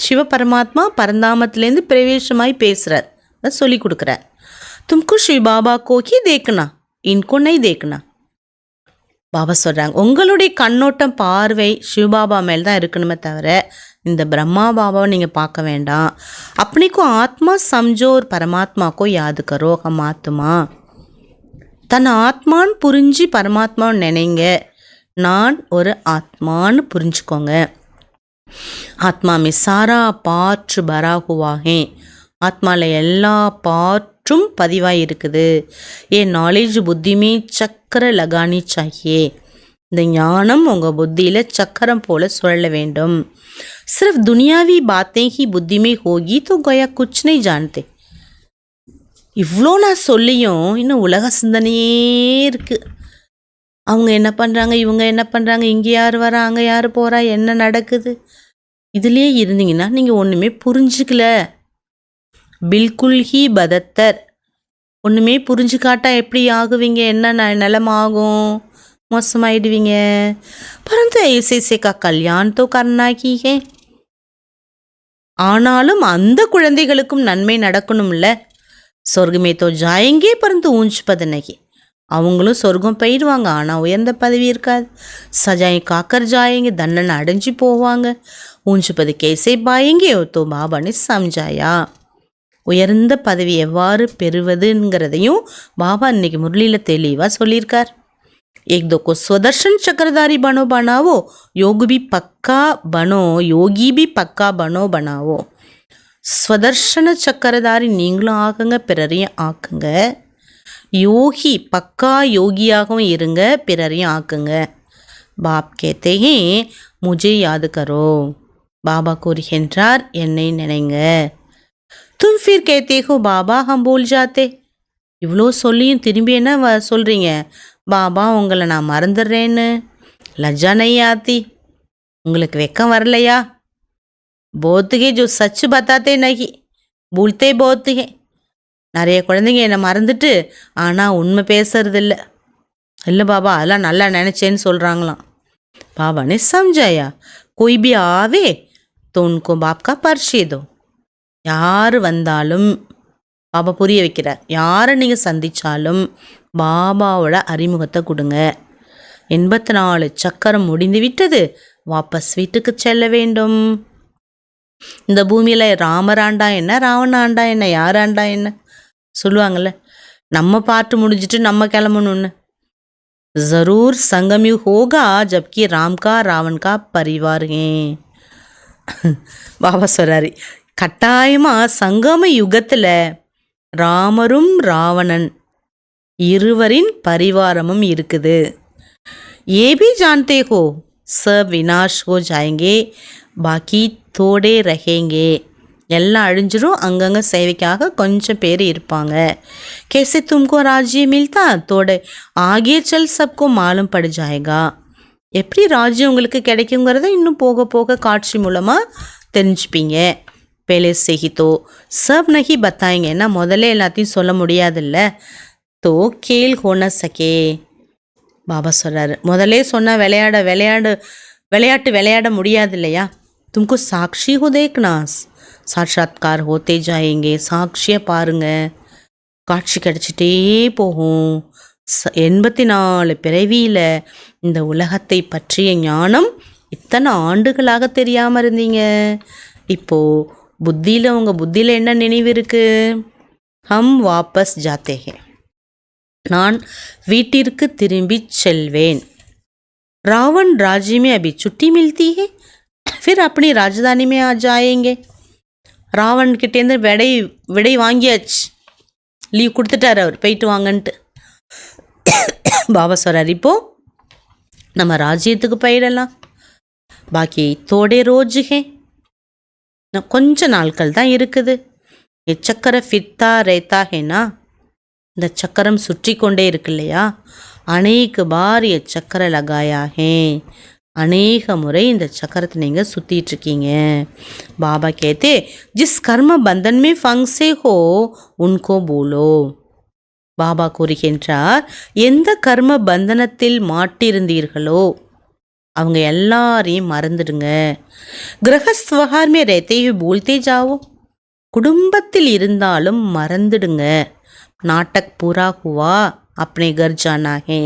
சிவ பரமாத்மா பரந்தாமத்திலேருந்து பிரவேசமாய் பேசுகிறார், அதை சொல்லி கொடுக்குறார். தும்கு ஸ்ரீ பாபா கோக்கி தேக்குனா இன்கோ நை தேக்குனா. பாபா சொல்கிறாங்க உங்களுடைய கண்ணோட்டம் பார்வை சிவபாபா மேல் தான் இருக்கணுமே தவிர இந்த பிரம்மா பாபாவை நீங்கள் பார்க்க வேண்டாம். அப்பனிக்கோ ஆத்மா சம்ஜோர் பரமாத்மாக்கோ யாது கரோ ஹம் ஆத்மா. தன் ஆத்மான்னு புரிஞ்சு பரமாத்மான்னு நினைங்க. நான் ஒரு ஆத்மான்னு புரிஞ்சுக்கோங்க. ஆத்மா में सारा पार्ट भरा हुआ है. ஆத்மாவில் எல்லா பாற்றும் பதிவாக இருக்குது. ஏன் நாலேஜ் புத்தி में சக்கர लगानी चाहिए. இந்த ஞானம் உங்கள் புத்தியில் சக்கரம் போல சுழல வேண்டும். सिर्फ दुनियावी बातें ही बुद्धि में होगी तो गोया कुछ नहीं जानते. இவ்வளோ நான் சொல்லியும் இன்னும் உலக சிந்தனையே இருக்குது. அவங்க என்ன பண்ணுறாங்க, இவங்க என்ன பண்ணுறாங்க, இங்கே யார் வரா, அங்கே யார் போகிறா, என்ன நடக்குது, இதுலேயே இருந்தீங்கன்னா நீங்கள் ஒன்றுமே புரிஞ்சுக்கல. பில்குல் ஹி பதத்தர். ஒன்றுமே புரிஞ்சுக்காட்டா எப்படி ஆகுவீங்க, என்ன நிலைமை ஆகும், மோசமாயிடுவீங்க. பரந்து ஐசே கா கல்யாண் தோ கர்னா கி ஹே. ஆனாலும் அந்த குழந்தைகளுக்கும் நன்மை நடக்கணும்ல. சொர்க்கமே தோ ஜாயங்கே பரந்து ஊஞ்ச் பதனகி. அவங்களும் சொர்க்கம் போயிடுவாங்க, ஆனால் உயர்ந்த பதவி இருக்காது. சஜாய் காக்கர் ஜாயங்க, தண்டனை அடைஞ்சு போவாங்க. ஊஞ்சு பது கேசே பாயங்க தோ பாபான்னு சம்ஜாயா. உயர்ந்த பதவி எவ்வாறு பெறுவதுங்கிறதையும் பாபா இன்னைக்கு முரளியில் தெளிவாக சொல்லியிருக்கார். एक दो को स्वदर्शन चक्रधारी बनो बनावो, योग भी पक्का बनो, योगी भी पक्का बनो बनावो. ஸ்வதர்ஷன சக்கரதாரி நீங்களும் ஆக்குங்க, பிறரையும் ஆக்குங்க. யோகி பக்கா யோகியாகவும் இருங்க, பிறரையும் ஆக்குங்க. பாப் கேத்தே முஜே யாது கரோ, பாபா கூறுகின்றார் என்னை நினைங்க. தும் ஃபிர் கேத்தே ஹோ பாபா ஹம் பூல் ஜாத்தே, இவ்வளோ சொல்லியும் திரும்பி என்ன சொல்கிறீங்க, பாபா உங்களை நான் மறந்துடுறேன்னு. லஜ்ஜா நை ஆத்தி, உங்களுக்கு வெக்கம் வரலையா? बहुत है जो सच बताते नहीं, भूलते बहुत है. நிறைய குழந்தைங்க என்னை மறந்துட்டு ஆனால் உண்மை பேசுறதில்ல. இல்லை பாபா அதெல்லாம் நல்லா நினச்சேன்னு சொல்கிறாங்களாம். பாபா ने समझाया कोई भी आवे तो उनको बाप का परिचय दो. யார் வந்தாலும் பாபா புரிய வைக்கிறார், யாரை நீங்கள் சந்தித்தாலும் பாபாவோட அறிமுகத்தை கொடுங்க. 84 சக்கரம் முடிந்து விட்டது, வாபஸ் வீட்டுக்கு செல்ல வேண்டும். இந்த பூமியில் ராமர் ஆண்டா என்ன, ராவண ஆண்டா என்ன, யார் ஆண்டா என்ன சொல்லுவாங்கள்ல, நம்ம பாட்டு முடிஞ்சிட்டு நம்ம கிளம்பணுன்னு. ஜரூர் சங்கம்யு ஹோகா ஜப்கி ராம் கா ராவன் கா பரிவார் ஹே. பாபா சொல்றாரு, கட்டாயமாக சங்கம யுகத்தில் ராமரும் ராவணன் இருவரின் பரிவாரமும் இருக்குது. ஏ பி ஜான்தே ஹோ சப் வினாஷ் ஹோ ஜாயங்கே, பாக்கி தோடே ரஹேங்கே. எல்லாம் அழிஞ்சிரும், அங்கங்கே சேவைக்காக கொஞ்சம் பேர் இருப்பாங்க. கேசே தும்கோ ராஜ்யம் மில்தா தோட ஆகே சல் சப்கோ மாலும் படு ஜாயேகா. எப்படி ராஜ்யம் உங்களுக்கு கிடைக்குங்கிறத இன்னும் போக போக காட்சி மூலமாக தெரிஞ்சுப்பீங்க. பேலே செஹித்தோ சப் நகி பத்தாயிங்க, ஏன்னா முதல்ல எல்லாத்தையும் சொல்ல முடியாதில்ல. தோ கேல் ஹோன சகே, பாபா சொல்கிறாரு, முதலே சொன்னால் விளையாட்டு விளையாட முடியாது இல்லையா. तुमको साक्षी हो देखना, साक्षात्कार होते जाएंगे. சாட்சியை பாருங்க, காட்சி கிடச்சிட்டே போகும். 84 பிறவியில் இந்த உலகத்தை பற்றிய ஞானம் இத்தனை ஆண்டுகளாக தெரியாமல் இருந்தீங்க. இப்போது புத்தியில், உங்கள் புத்தியில் என்ன நினைவு இருக்குது? ஹம் வாபஸ் ஜாத்தே ஹே, நான் வீட்டிற்கு திரும்பி செல்வேன். ராவன் राज्य में अभी छुट्टी मिलती है, फिर अपनी राजधानी में आ जाएंगे. ராவன் கிட்டேருந்து விடை வாங்கியாச்சு, லீவ் கொடுத்துட்டார் அவர், போயிட்டு வாங்கன்ட்டு. பாபா சொல்கிறார், இப்போது நம்ம ராஜ்யத்துக்கு போயிடலாம். பாக்கி தோடே ரோஜுகே, கொஞ்ச நாட்கள் தான் இருக்குது. சக்கர ஃபிர்தா ரேத்தா ஹேனா, இந்த சக்கரம் சுற்றி கொண்டே இருக்கு இல்லையா. அநேக பார் சக்கர லகாயா ஹே, அநேக முறை இந்த சக்கரத்தை நீங்கள் சுற்றிட்டுருக்கீங்க. பாபா கேத்தே ஜிஸ் கர்ம பந்தன் மே ஃபங்ஸே ஹோ உன்கோ போலோ. பாபா கூறுகின்றார், எந்த கர்ம பந்தனத்தில் மாட்டிருந்தீர்களோ அவங்க எல்லாரையும் மறந்துடுங்க. கிரகஸ்வகார் மே ரேத்தே போல்தே ஜாவோ, குடும்பத்தில் இருந்தாலும் மறந்துடுங்க. நாட்டக் பூரா ஹுவா அப்னே கர் ஜானா ஹே,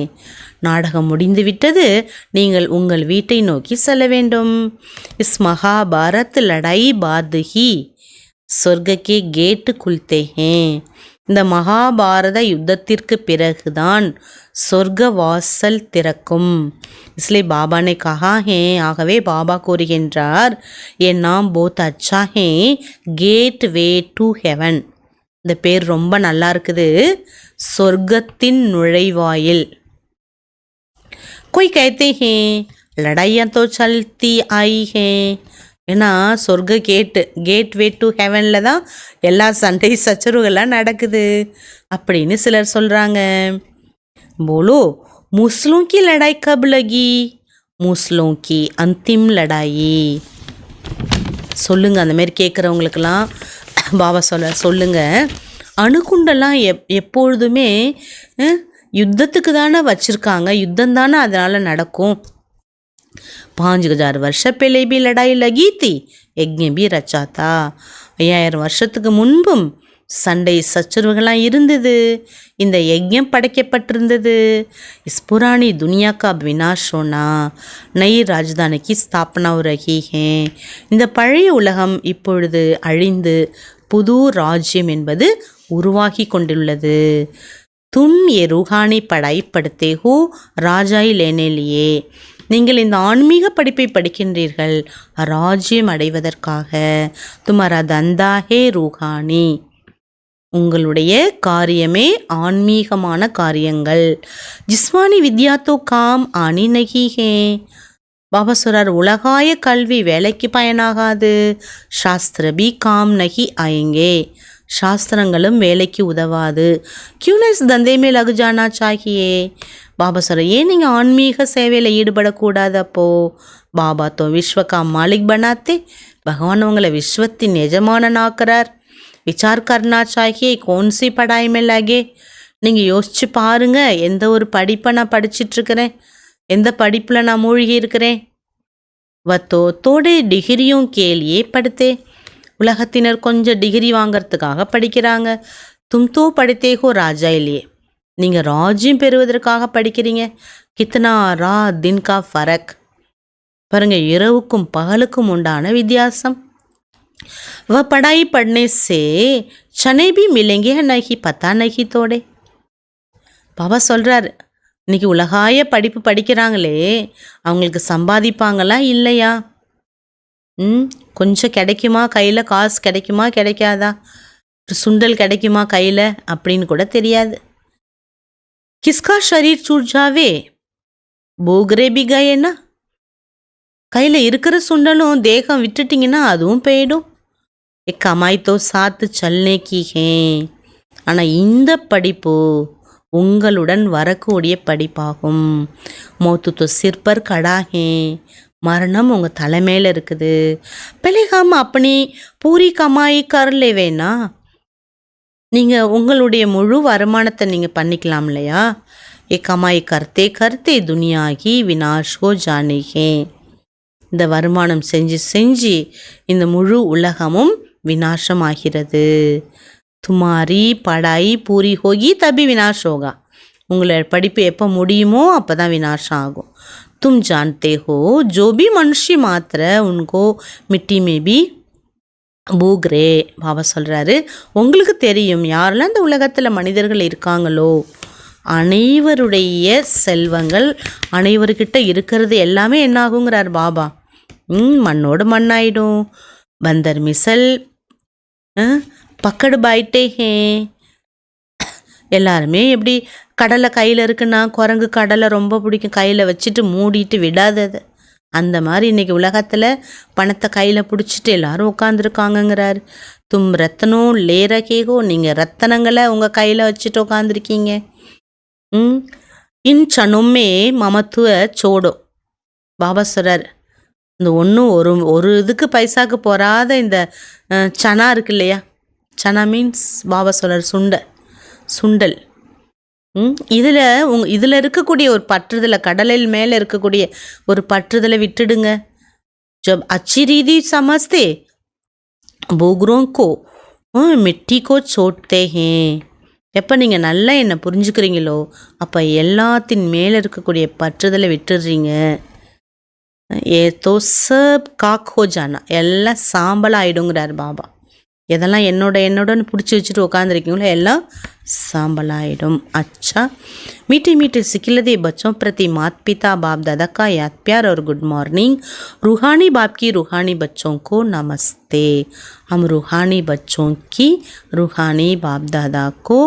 நாடகம் முடிந்து விட்டது, நீங்கள் உங்கள் வீட்டை நோக்கி செல்ல வேண்டும். Is Mahabharat Lotay path he சொர்க்கே கேட்டு குல்தே ஹே, இந்த மகாபாரத யுத்தத்திற்கு பிறகுதான் சொர்க்க வாசல் திறக்கும். इसलिए बाबा ने कहा है, ஆகவே பாபா கூறுகின்றார், என் நாம் போத் அச்சா ஹே கேட் வே டு ஹெவன். இந்த பேர் ரொம்ப நல்லா இருக்குது, சொர்க்கத்தின் நுழைவாயில். कोई कहते हैं लड़ाइयाँ तो चलती आई हैं, ஏன்னா சொர்க்க கேட்வே டு ஹெவனில் தான் எல்லா சண்டை சச்சரவுகள்லாம் நடக்குது அப்படின்னு சிலர் சொல்கிறாங்க. போலோ मुस्लिम की लड़ाई कब लगी, मुस्लिम की अंतिम लड़ाई. சொல்லுங்க, அந்த மாதிரி கேட்குறவங்களுக்கெல்லாம் பாபா சொல்லுங்க, அணுகுண்டெல்லாம் எப்பொழுதுமே யுத்தத்துக்கு தானே வச்சுருக்காங்க, யுத்தம் தானே அதனால் நடக்கும். 5000 वर्ष पहले भी लड़ाई लगी थी, यज्ञ भी रचा था. 5000 வருஷத்துக்கு முன்பும் சண்டை சச்சரவுகள்லாம் இருந்தது, இந்த யஜ்ஞம் படைக்கப்பட்டிருந்தது. इस पुरानी दुनिया का विनाश होना नई राजधानी की स्थापना हो रही है. இந்த பழைய உலகம் இப்பொழுது அழிந்து புது ராஜ்யம் என்பது உருவாகி கொண்டுள்ளது. தும் ஏ ரூஹானி படாய் படுத்தே ஹோ ராஜாய் லேனே லியே. நீங்கள் இந்த ஆன்மீக படிப்பை படிக்கின்றீர்கள் ராஜ்யம் அடைவதற்காக. துமாரா தந்தா ஹே ரூஹானி, உங்களுடைய காரியமே ஆன்மீகமான காரியங்கள். ஜிஸ்மானி வித்யா தோ காம் ஆனி நகி ஹே. பாபா சொல்றார், உலகாய கல்வி வேலைக்கு பயனாகாது. சாஸ்திரபி காம் நகி ஆயங்கே, சாஸ்திரங்களும் வேலைக்கு உதவாது. கியூனஸ் தந்தே மே லகு ஜானா சாகியே. பாபா சொல்ற, ஏன் நீங்கள் ஆன்மீக சேவையில் ஈடுபடக்கூடாது? அப்போது பாபா தோ விஸ்வ கா மாலிக் பனாத்தே, பகவான் உங்களை விஸ்வத்தின் எஜமானனாக்குறார். விசார் கர்னா சாகியே கோன்சி படாய் மே லகே. நீங்கள் யோசிச்சு பாருங்க, எந்த ஒரு படிப்பை நான் படிச்சிட்ருக்கிறேன், எந்த படிப்பில் நான் மூழ்கி இருக்கிறேன். வத்தோ தோடே டிகிரியும் கேலியே படுத்தே. உலகத்தினர் கொஞ்சம் டிகிரி வாங்கிறதுக்காக படிக்கிறாங்க. தும் தோ படுத்தேகோ ராஜா இல்லையே, நீங்கள் ராஜ்யம் பெறுவதற்காக படிக்கிறீங்க. கித்தனா ரா தின் கா ஃபரக் பாருங்க, இரவுக்கும் பகலுக்கும் உண்டான வித்தியாசம். வ படாய் பढ़ने से चने भी मिलेंगे नहीं पता नहीं தோடே. பாபா சொல்கிறார், இன்றைக்கி உலகாய படிப்பு படிக்கிறாங்களே, அவங்களுக்கு சம்பாதிப்பாங்களா இல்லையா? கொஞ்சம் கிடைக்குமா கையில், காசு கிடைக்குமா கிடைக்காதா, சுண்டல் கிடைக்குமா கையில் அப்படின்னு கூட தெரியாது. கிஸ்கா ஷரீர் சூர்ஜாவே போகரே பி கயேனா. கையில் இருக்கிற சுண்டலும் தேகம் விட்டுட்டிங்கன்னா அதுவும் போயிடும். கமாய் தோ சாத்து சல்னே கி ஹே. ஆனால் இந்த படிப்பு உங்களுடன் வரக்கூடிய படிப்பாகும். மௌத்து தோ சிர் பர் கடா ஹே, மரணம் உங்கள் தலைமையில் இருக்குது. பெலேகாம அப்பனி பூரி கமாய் கரலே வேணா, நீங்கள் உங்களுடைய முழு வருமானத்தை நீங்கள் பண்ணிக்கலாம் இல்லையா? ஏ கமாய் கர்த்தே கர்த்தே துனியாகி வினாஷ் ஹோ ஜானே ஹே. இந்த வருமானம் செஞ்சு செஞ்சு இந்த முழு உலகமும் வினாசமாகிறது. துமாரி படாய் பூரி ஹோகி தபி வினாஷ் ஹோகா. உங்களோட படிப்பு எப்போ முடியுமோ அப்போ தான் வினாசம் ஆகும். தும் ஜான்தே ஹோ ஜோ பி மனுஷி மாத்திர உன்கோ மிட்டி மே பி பூக்ரே. பாபா சொல்கிறாரு, உங்களுக்கு தெரியும் யாரெல்லாம் இந்த உலகத்தில் மனிதர்கள் இருக்காங்களோ அனைவருடைய செல்வங்கள் அனைவர்கிட்ட இருக்கிறது எல்லாமே என்ன ஆகுங்கிறார் பாபா, மண்ணோடு மண்ணாயிடும். பந்தர் மிசல் பக்கடு பாயிட்டே ஹே. எல்லாருமே எப்படி கடலை கையில் இருக்குன்னா, குரங்கு கடலை ரொம்ப பிடிக்கும், கையில் வச்சுட்டு மூடிட்டு விடாதது. அந்த மாதிரி இன்றைக்கி உலகத்தில் பணத்தை கையில் பிடிச்சிட்டு எல்லாரும் உட்காந்துருக்காங்கங்கிறார். தும் ரத்தனம் லேரகேகோ, நீங்கள் ரத்தனங்களை உங்கள் கையில் வச்சுட்டு உட்காந்துருக்கீங்க. இன் சனுமே மமத்துவ சோடோ. பாபா சொல்கிறார், இந்த ஒன்றும் ஒரு இதுக்கு பைசாவுக்கு போகாத இந்த சனா இருக்கு இல்லையா, சனா மீன்ஸ் பாபா சொல்கிறார் சுண்டல். இதில் இருக்கக்கூடிய ஒரு பற்றுதலை, கடலில் மேலே இருக்கக்கூடிய ஒரு பற்றுதலை விட்டுடுங்க. ஜப் அச்சி ரீதி சமஸ்தே போக்ரோं को மிட்டி கோ சோட்தே ஹே. எப்போ நீங்கள் நல்லா என்னை புரிஞ்சுக்கிறீங்களோ அப்போ எல்லாத்தின் மேலே இருக்கக்கூடிய பற்றுதலை விட்டுடுறீங்க. ஏ தோ சப் காக் ஹோ ஜானா, எல்லாம் சாம்பல் ஆகிடுங்கிறார் பாபா. எதெல்லாம் என்னோடன்னு பிடிச்சி வச்சுட்டு உட்காந்துருக்கீங்களோ எல்லாம் सांबल आइडम। अच्छा, मीठे मीठे सिखिलदे बच्चों प्रति माता पिता बाप दादा का याद प्यार और गुड मॉर्निंग। रूहानी बाप की रूहानी बच्चों को नमस्ते। हम रूहानी बच्चों की रूहानी बाप दादा को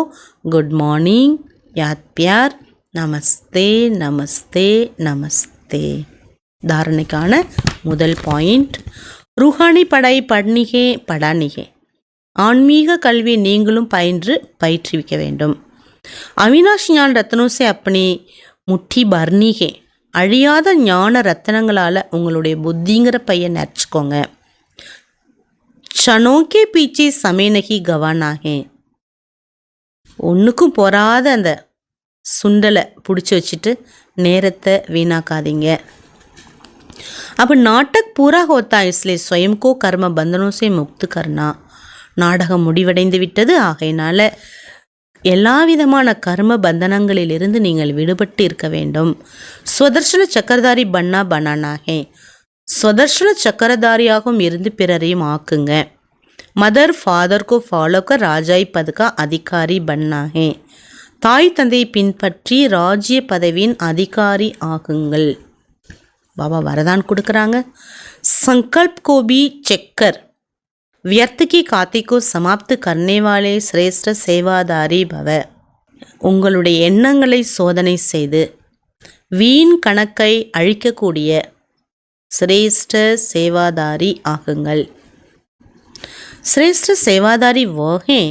गुड मॉर्निंग, याद प्यार, नमस्ते नमस्ते नमस्ते। धारणेकाன முதல் பாயிண்ட், रूहानी पढ़ाई पढ़नी है पढ़ानी है। ஆன்மீக கல்வி நீங்களும் பயின்று பயிற்றுவிக்க வேண்டும்। அவினாஷ் ஞான் ரத்னோசே அப்பனி முட்டி பர்னிகே, அழியாத ஞான ரத்தனங்களால் உங்களுடைய புத்திங்கிற பையன் நிறச்சிக்கோங்க। சனோக்கே பீச்சி சமேனகி கவானாகே, ஒன்றுக்கும் போராத அந்த சுண்டலை பிடிச்சி வச்சுட்டு நேரத்தை வீணாக்காதீங்க। अब नाटक पूरा होता है इसलिए स्वयं को कर्म बंधनों से मुक्त करना। நாடகம் முடிவடைந்து விட்டது, ஆகையினால எல்லா விதமான கர்ம பந்தனங்களிலிருந்து நீங்கள் விடுபட்டு இருக்க வேண்டும்। ஸ்வதர்ஷன சக்கரதாரி பன்னா பனானாகே, ஸ்வதர்ஷன சக்கரதாரியாகவும் இருந்து பிறரையும் ஆக்குங்க। மதர் ஃபாதர் को फॉलो कर राजाई पद का अधिकारी बनना है। தாய் தந்தை பின்பற்றி ராஜ்ய பதவியின் அதிகாரி ஆகுங்கள். பாபா வரதான் கொடுக்குறாங்க. संकल्प को भी चेक कर व्यर्थ की खाते को समाप्त करने वाले श्रेष्ठ सेवादारी भव. உங்களுடைய எண்ணங்களை சோதனை செய்து வீண் கணக்கை அழிக்கக்கூடிய சிரேஷ்ட சேவாதாரி ஆகுங்கள். श्रेष्ठ सेवादारी वो हैं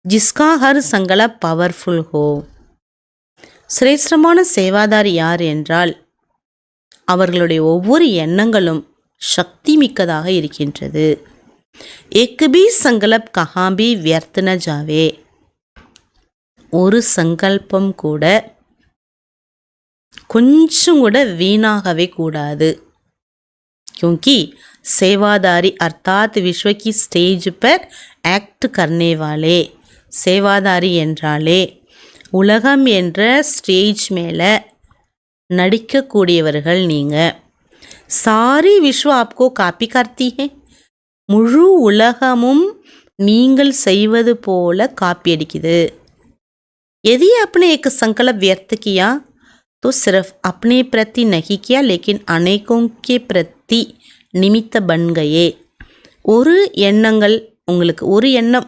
जिसका हर संकल्प पावरफुल हो. சிரேஷ்டமான சேவாதாரி யார் என்றால் அவர்களுடைய ஒவ்வொரு எண்ணங்களும் சக்தி மிக்கதாக இருக்கின்றது. एक भी संकल्प कहाँ भी व्यर्थ न जावे. ஒரு சங்கல்பம் கூட கொஞ்சம் கூட வீணாகவே கூடாது. क्योंकि सेवादारी अर्थात विश्व की स्टेज पर एक्ट करने वाले. சேவாதாரி என்றாலே உலகம் என்ற ஸ்டேஜ் மேலே நடிக்கக்கூடியவர்கள் நீங்கள். सारी विश्व आपको कापी करती है. முழு உலகமும் நீங்கள் செய்வது போல காப்பி அடிக்குது. यदि आपने एक संकल्प व्यर्थ किया तो सिर्फ अपने प्रति नहीं किया लेकिन अनेकों के प्रति निमित्त बन गए. ஒரு எண்ணங்கள் உங்களுக்கு ஒரு எண்ணம்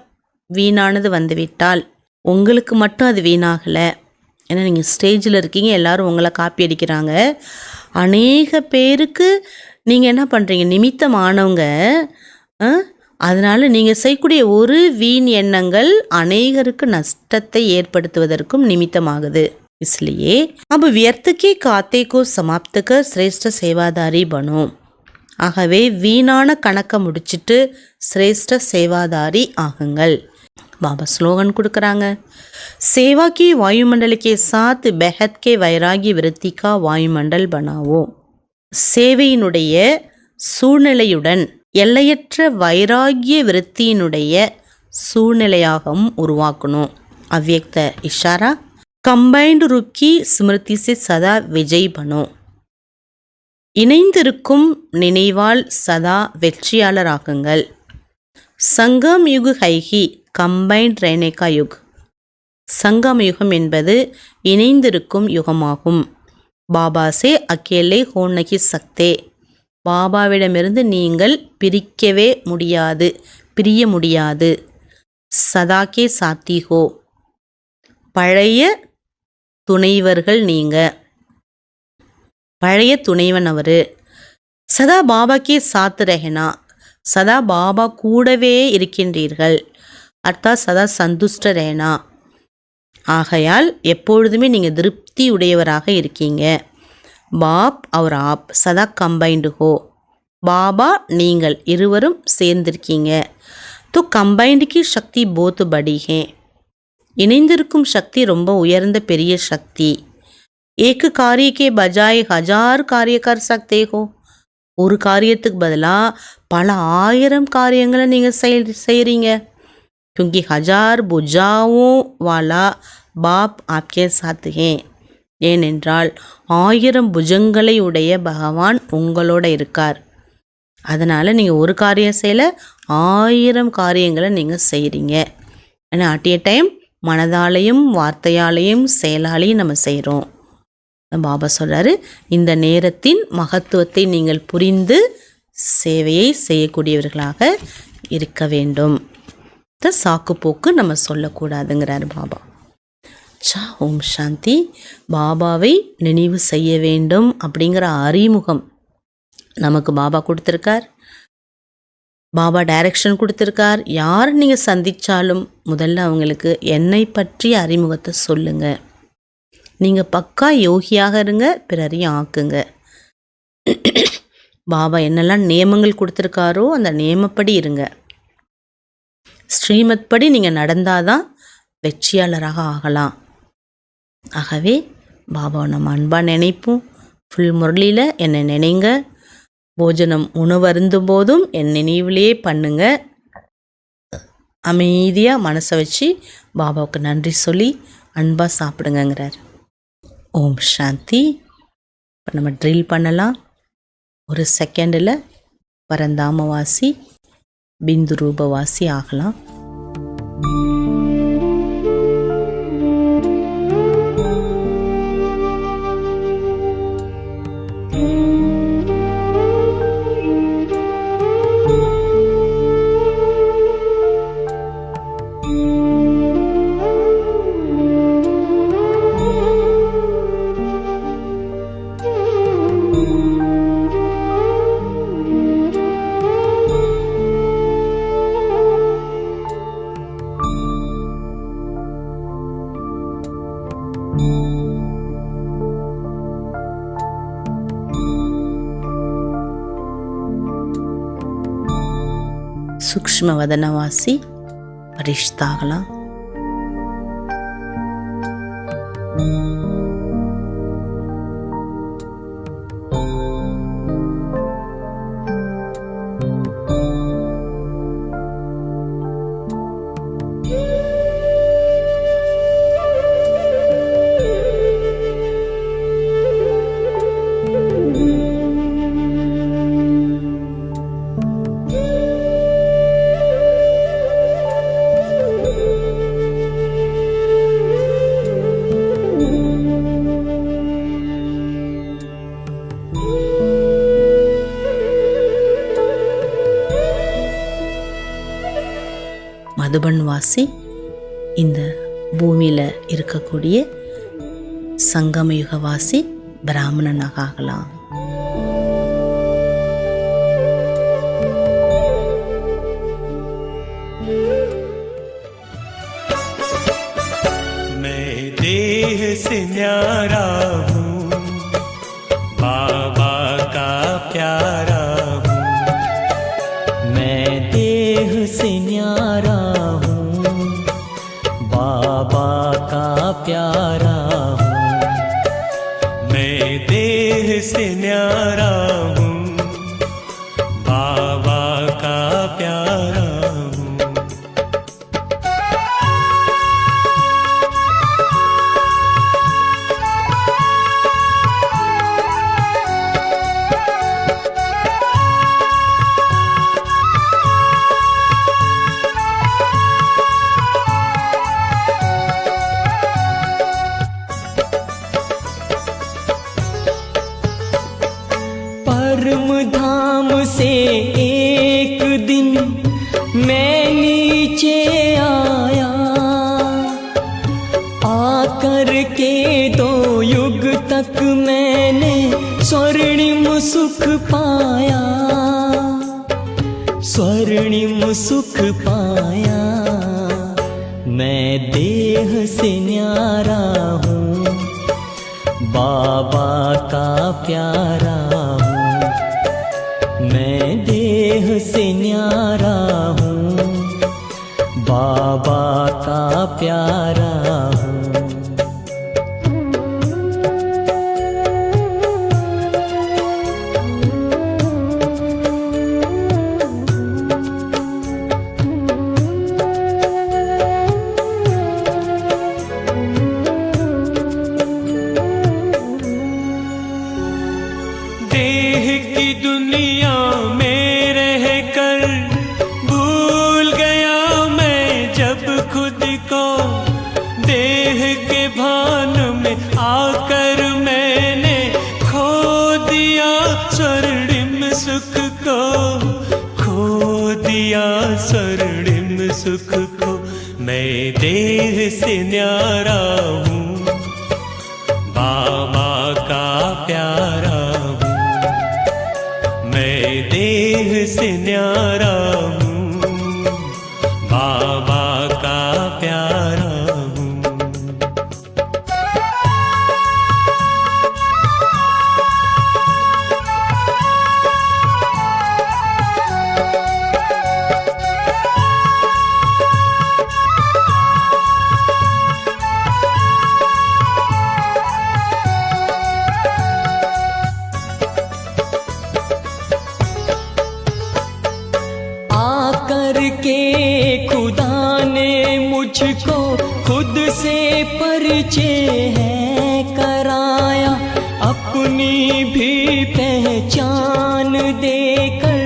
வீணானது வந்துவிட்டால் உங்களுக்கு மட்டும் அது வீணாகலை. ஏன்னா நீங்கள் ஸ்டேஜில் இருக்கீங்க, எல்லோரும் உங்களை காப்பி அடிக்கிறாங்க. அநேக பேருக்கு நீங்கள் என்ன பண்ணுறீங்க, நிமித்தமானவங்க. அதனால் நீங்கள் செய்யக்கூடிய ஒரு வீண் எண்ணங்கள் அநேகருக்கு நஷ்டத்தை ஏற்படுத்துவதற்கும் நிமித்தமாகுது. इसलिए अब व्यर्थ के खाते को समाप्त कर श्रेष्ठ सेवादारी बनो. ஆகவே வீணான கணக்கை முடிச்சுட்டு சிரேஷ்ட சேவாதாரி ஆகுங்கள். பாபா ஸ்லோகன் கொடுக்குறாங்க. सेवा की वायुमंडल के साथ बेहद के वैराग्य वृत्ति का वायुमंडल बनाओ. சேவையினுடைய சூழ்நிலையுடன் எல்லையற்ற வைராகிய விருத்தியினுடைய சூழ்நிலையாகவும் உருவாக்கணும். அவ்யக்த இஷாரா கம்பைன்டு ருக்கி ஸ்மிருதி से சதா விஜய் பனோ. இணைந்திருக்கும் நினைவால் சதா வெற்றியாளராகுங்கள். சங்கம் யுக் ஹைகி கம்பைன்ட் ரேனேகா யுக். சங்கம் யுகம் என்பது இணைந்திருக்கும் யுகமாகும். பாபா சே அக்கேலே ஹோ நகி சக்தே. பாபாவிடமிருந்து நீங்கள் பிரிய முடியாது. சதாக்கே சாத்தி ஹோ. பழைய துணைவர்கள் நீங்கள், பழைய துணைவன் அவர். சதா பாபாக்கே சாத்து ரஹனா. சதா பாபா கூடவே இருக்கின்றீர்கள். அர்த்தா சதா சந்துஷ்ட ரஹனா. ஆகையால் எப்பொழுதுமே நீங்கள் திருப்தி உடையவராக இருக்கீங்க. பாப் அவர் ஆப் சதா கம்பைன்டு ஹோ. பாபா நீங்கள் இருவரும் சேர்ந்திருக்கீங்க. तो கம்பைன்டு की சக்தி बहुत बड़ी है. இணைந்திருக்கும் சக்தி ரொம்ப உயர்ந்த பெரிய சக்தி. एक कार्य के बजाय 1000 कार्य कर सकते हो. ஒரு காரியத்துக்கு பதிலாக பல 1000 காரியங்களை நீங்கள் செய்கிறீங்க. क्योंकि 1000 भुजाओं वाला बाप आपके साथ हैं. ஏனென்றால் 1000 புஜங்களை உடைய பகவான் உங்களோட இருக்கார். அதனால் நீங்கள் ஒரு காரியம் செய்யலை, 1000 காரியங்களை நீங்கள் செய்கிறீங்க. ஏன்னா அட் ஏ டைம் மனதாலையும் வார்த்தையாலையும் செயலாலையும் நம்ம செய்கிறோம். பாபா சொல்கிறாரு, இந்த நேரத்தின் மகத்துவத்தை நீங்கள் புரிந்து சேவையை செய்யக்கூடியவர்களாக இருக்க வேண்டும். சாக்கு போக்கு நம்ம சொல்லக்கூடாதுங்கிறார் பாபா. ஓம் சாந்தி. பாபாவை நினைவு செய்ய வேண்டும் அப்படிங்கிற அறிமுகம் நமக்கு பாபா கொடுத்துருக்கார். பாபா டைரக்ஷன் கொடுத்துருக்கார். யார் நீங்கள் சந்தித்தாலும் முதல்ல அவங்களுக்கு என்னை பற்றிய அறிமுகத்தை சொல்லுங்கள். நீங்கள் பக்கா யோகியாக இருங்க, பிறரையும் ஆக்குங்க. பாபா என்னெல்லாம் நியமங்கள் கொடுத்துருக்காரோ அந்த நியமப்படி இருங்க. ஸ்ரீமத் படி நீங்கள் நடந்தாதான் வெற்றியாளராக ஆகலாம். ஆகவே பாபாவை நம்ம அன்பாக நினைப்போம். ஃபுல் முரளியில் என்னை நினைங்க. போஜனம் உணவருந்தும் போதும் என் நினைவிலேயே பண்ணுங்க. அமைதியாக மனசை வச்சு பாபாவுக்கு நன்றி சொல்லி அன்பாக சாப்பிடுங்கிறார். ஓம் சாந்தி. இப்போ நம்ம ட்ரில் பண்ணலாம். ஒரு செகண்டில் பரந்தாமவாசி பிந்து ரூபவாசி ஆகலாம். சூக்ஷ்ம வதனவாசி பரிஷ்தாகலாம். மதுபன் வாசி இந்த பூமியில் இருக்கக்கூடிய சங்கமயுகவாசி பிராமணனாக ஆகலாம். मैं देह से न्यारा हूँ, बाबा का प्यारा हूँ। मैं देह से न्यारा हूँ, बाबा का प्यारा हूँ। मैं देह से न्यारा हूँ, बाबा का प्यारा हूँ। परम धाम से एक दिन मैं नीचे आया, आकर के 2 युग तक मैंने स्वर्णिम सुख पाया, स्वर्णिम सुख पाया। मैं देह से न्यारा हूँ, बाबा का प्यारा हूँ। मैं देह से न्यारा हूँ, बाबा का प्यारा हूँ। देह की दुनिया में रहकर भूल गया मैं जब खुद को, देह के भान में आकर मैंने खो दिया स्वर्णिम सुख को, खो दिया स्वर्णिम सुख को। मैं देह से न्यारा हूँ, बाबा का प्यारा हूँ। मैं देह से न्यारा हूँ, बाबा का प्यारा हूँ। आकर के खुदा ने मुझको खुद से परिचय है कराया, अपनी भी पहचान देकर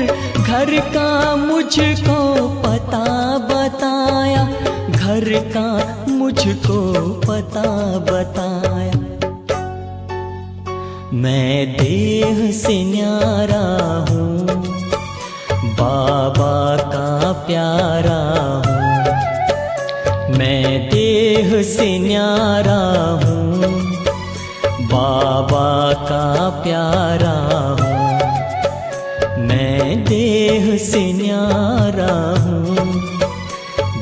घर का मुझको पता बताया, घर का मुझको पता बताया। मैं देह से न्यारा हूँ, बाबा का प्यारा हूँ। मैं देह से न्यारा हूँ, बाबा का प्यारा हूँ। मैं देह से न्यारा हूँ,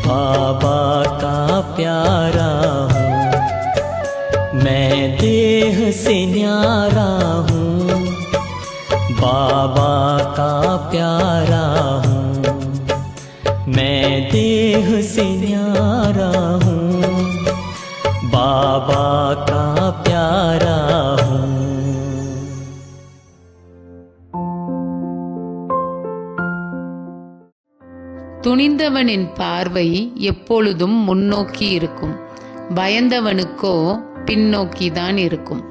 बाबा का प्यारा हूँ। मैं देह से न्यारा हूँ, बाबा का प्यारा हूँ। मैं देह से न्यारा हूँ, बाबा का प्यारा हूँ। துணிந்தவனின் பார்வை எப்பொழுதும் முன்னோக்கி இருக்கும், பயந்தவனுக்கோ பின்னோக்கி தான் இருக்கும்.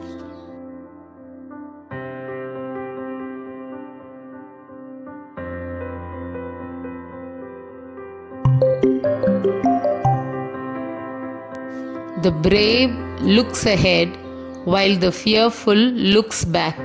The brave looks ahead while the fearful looks back.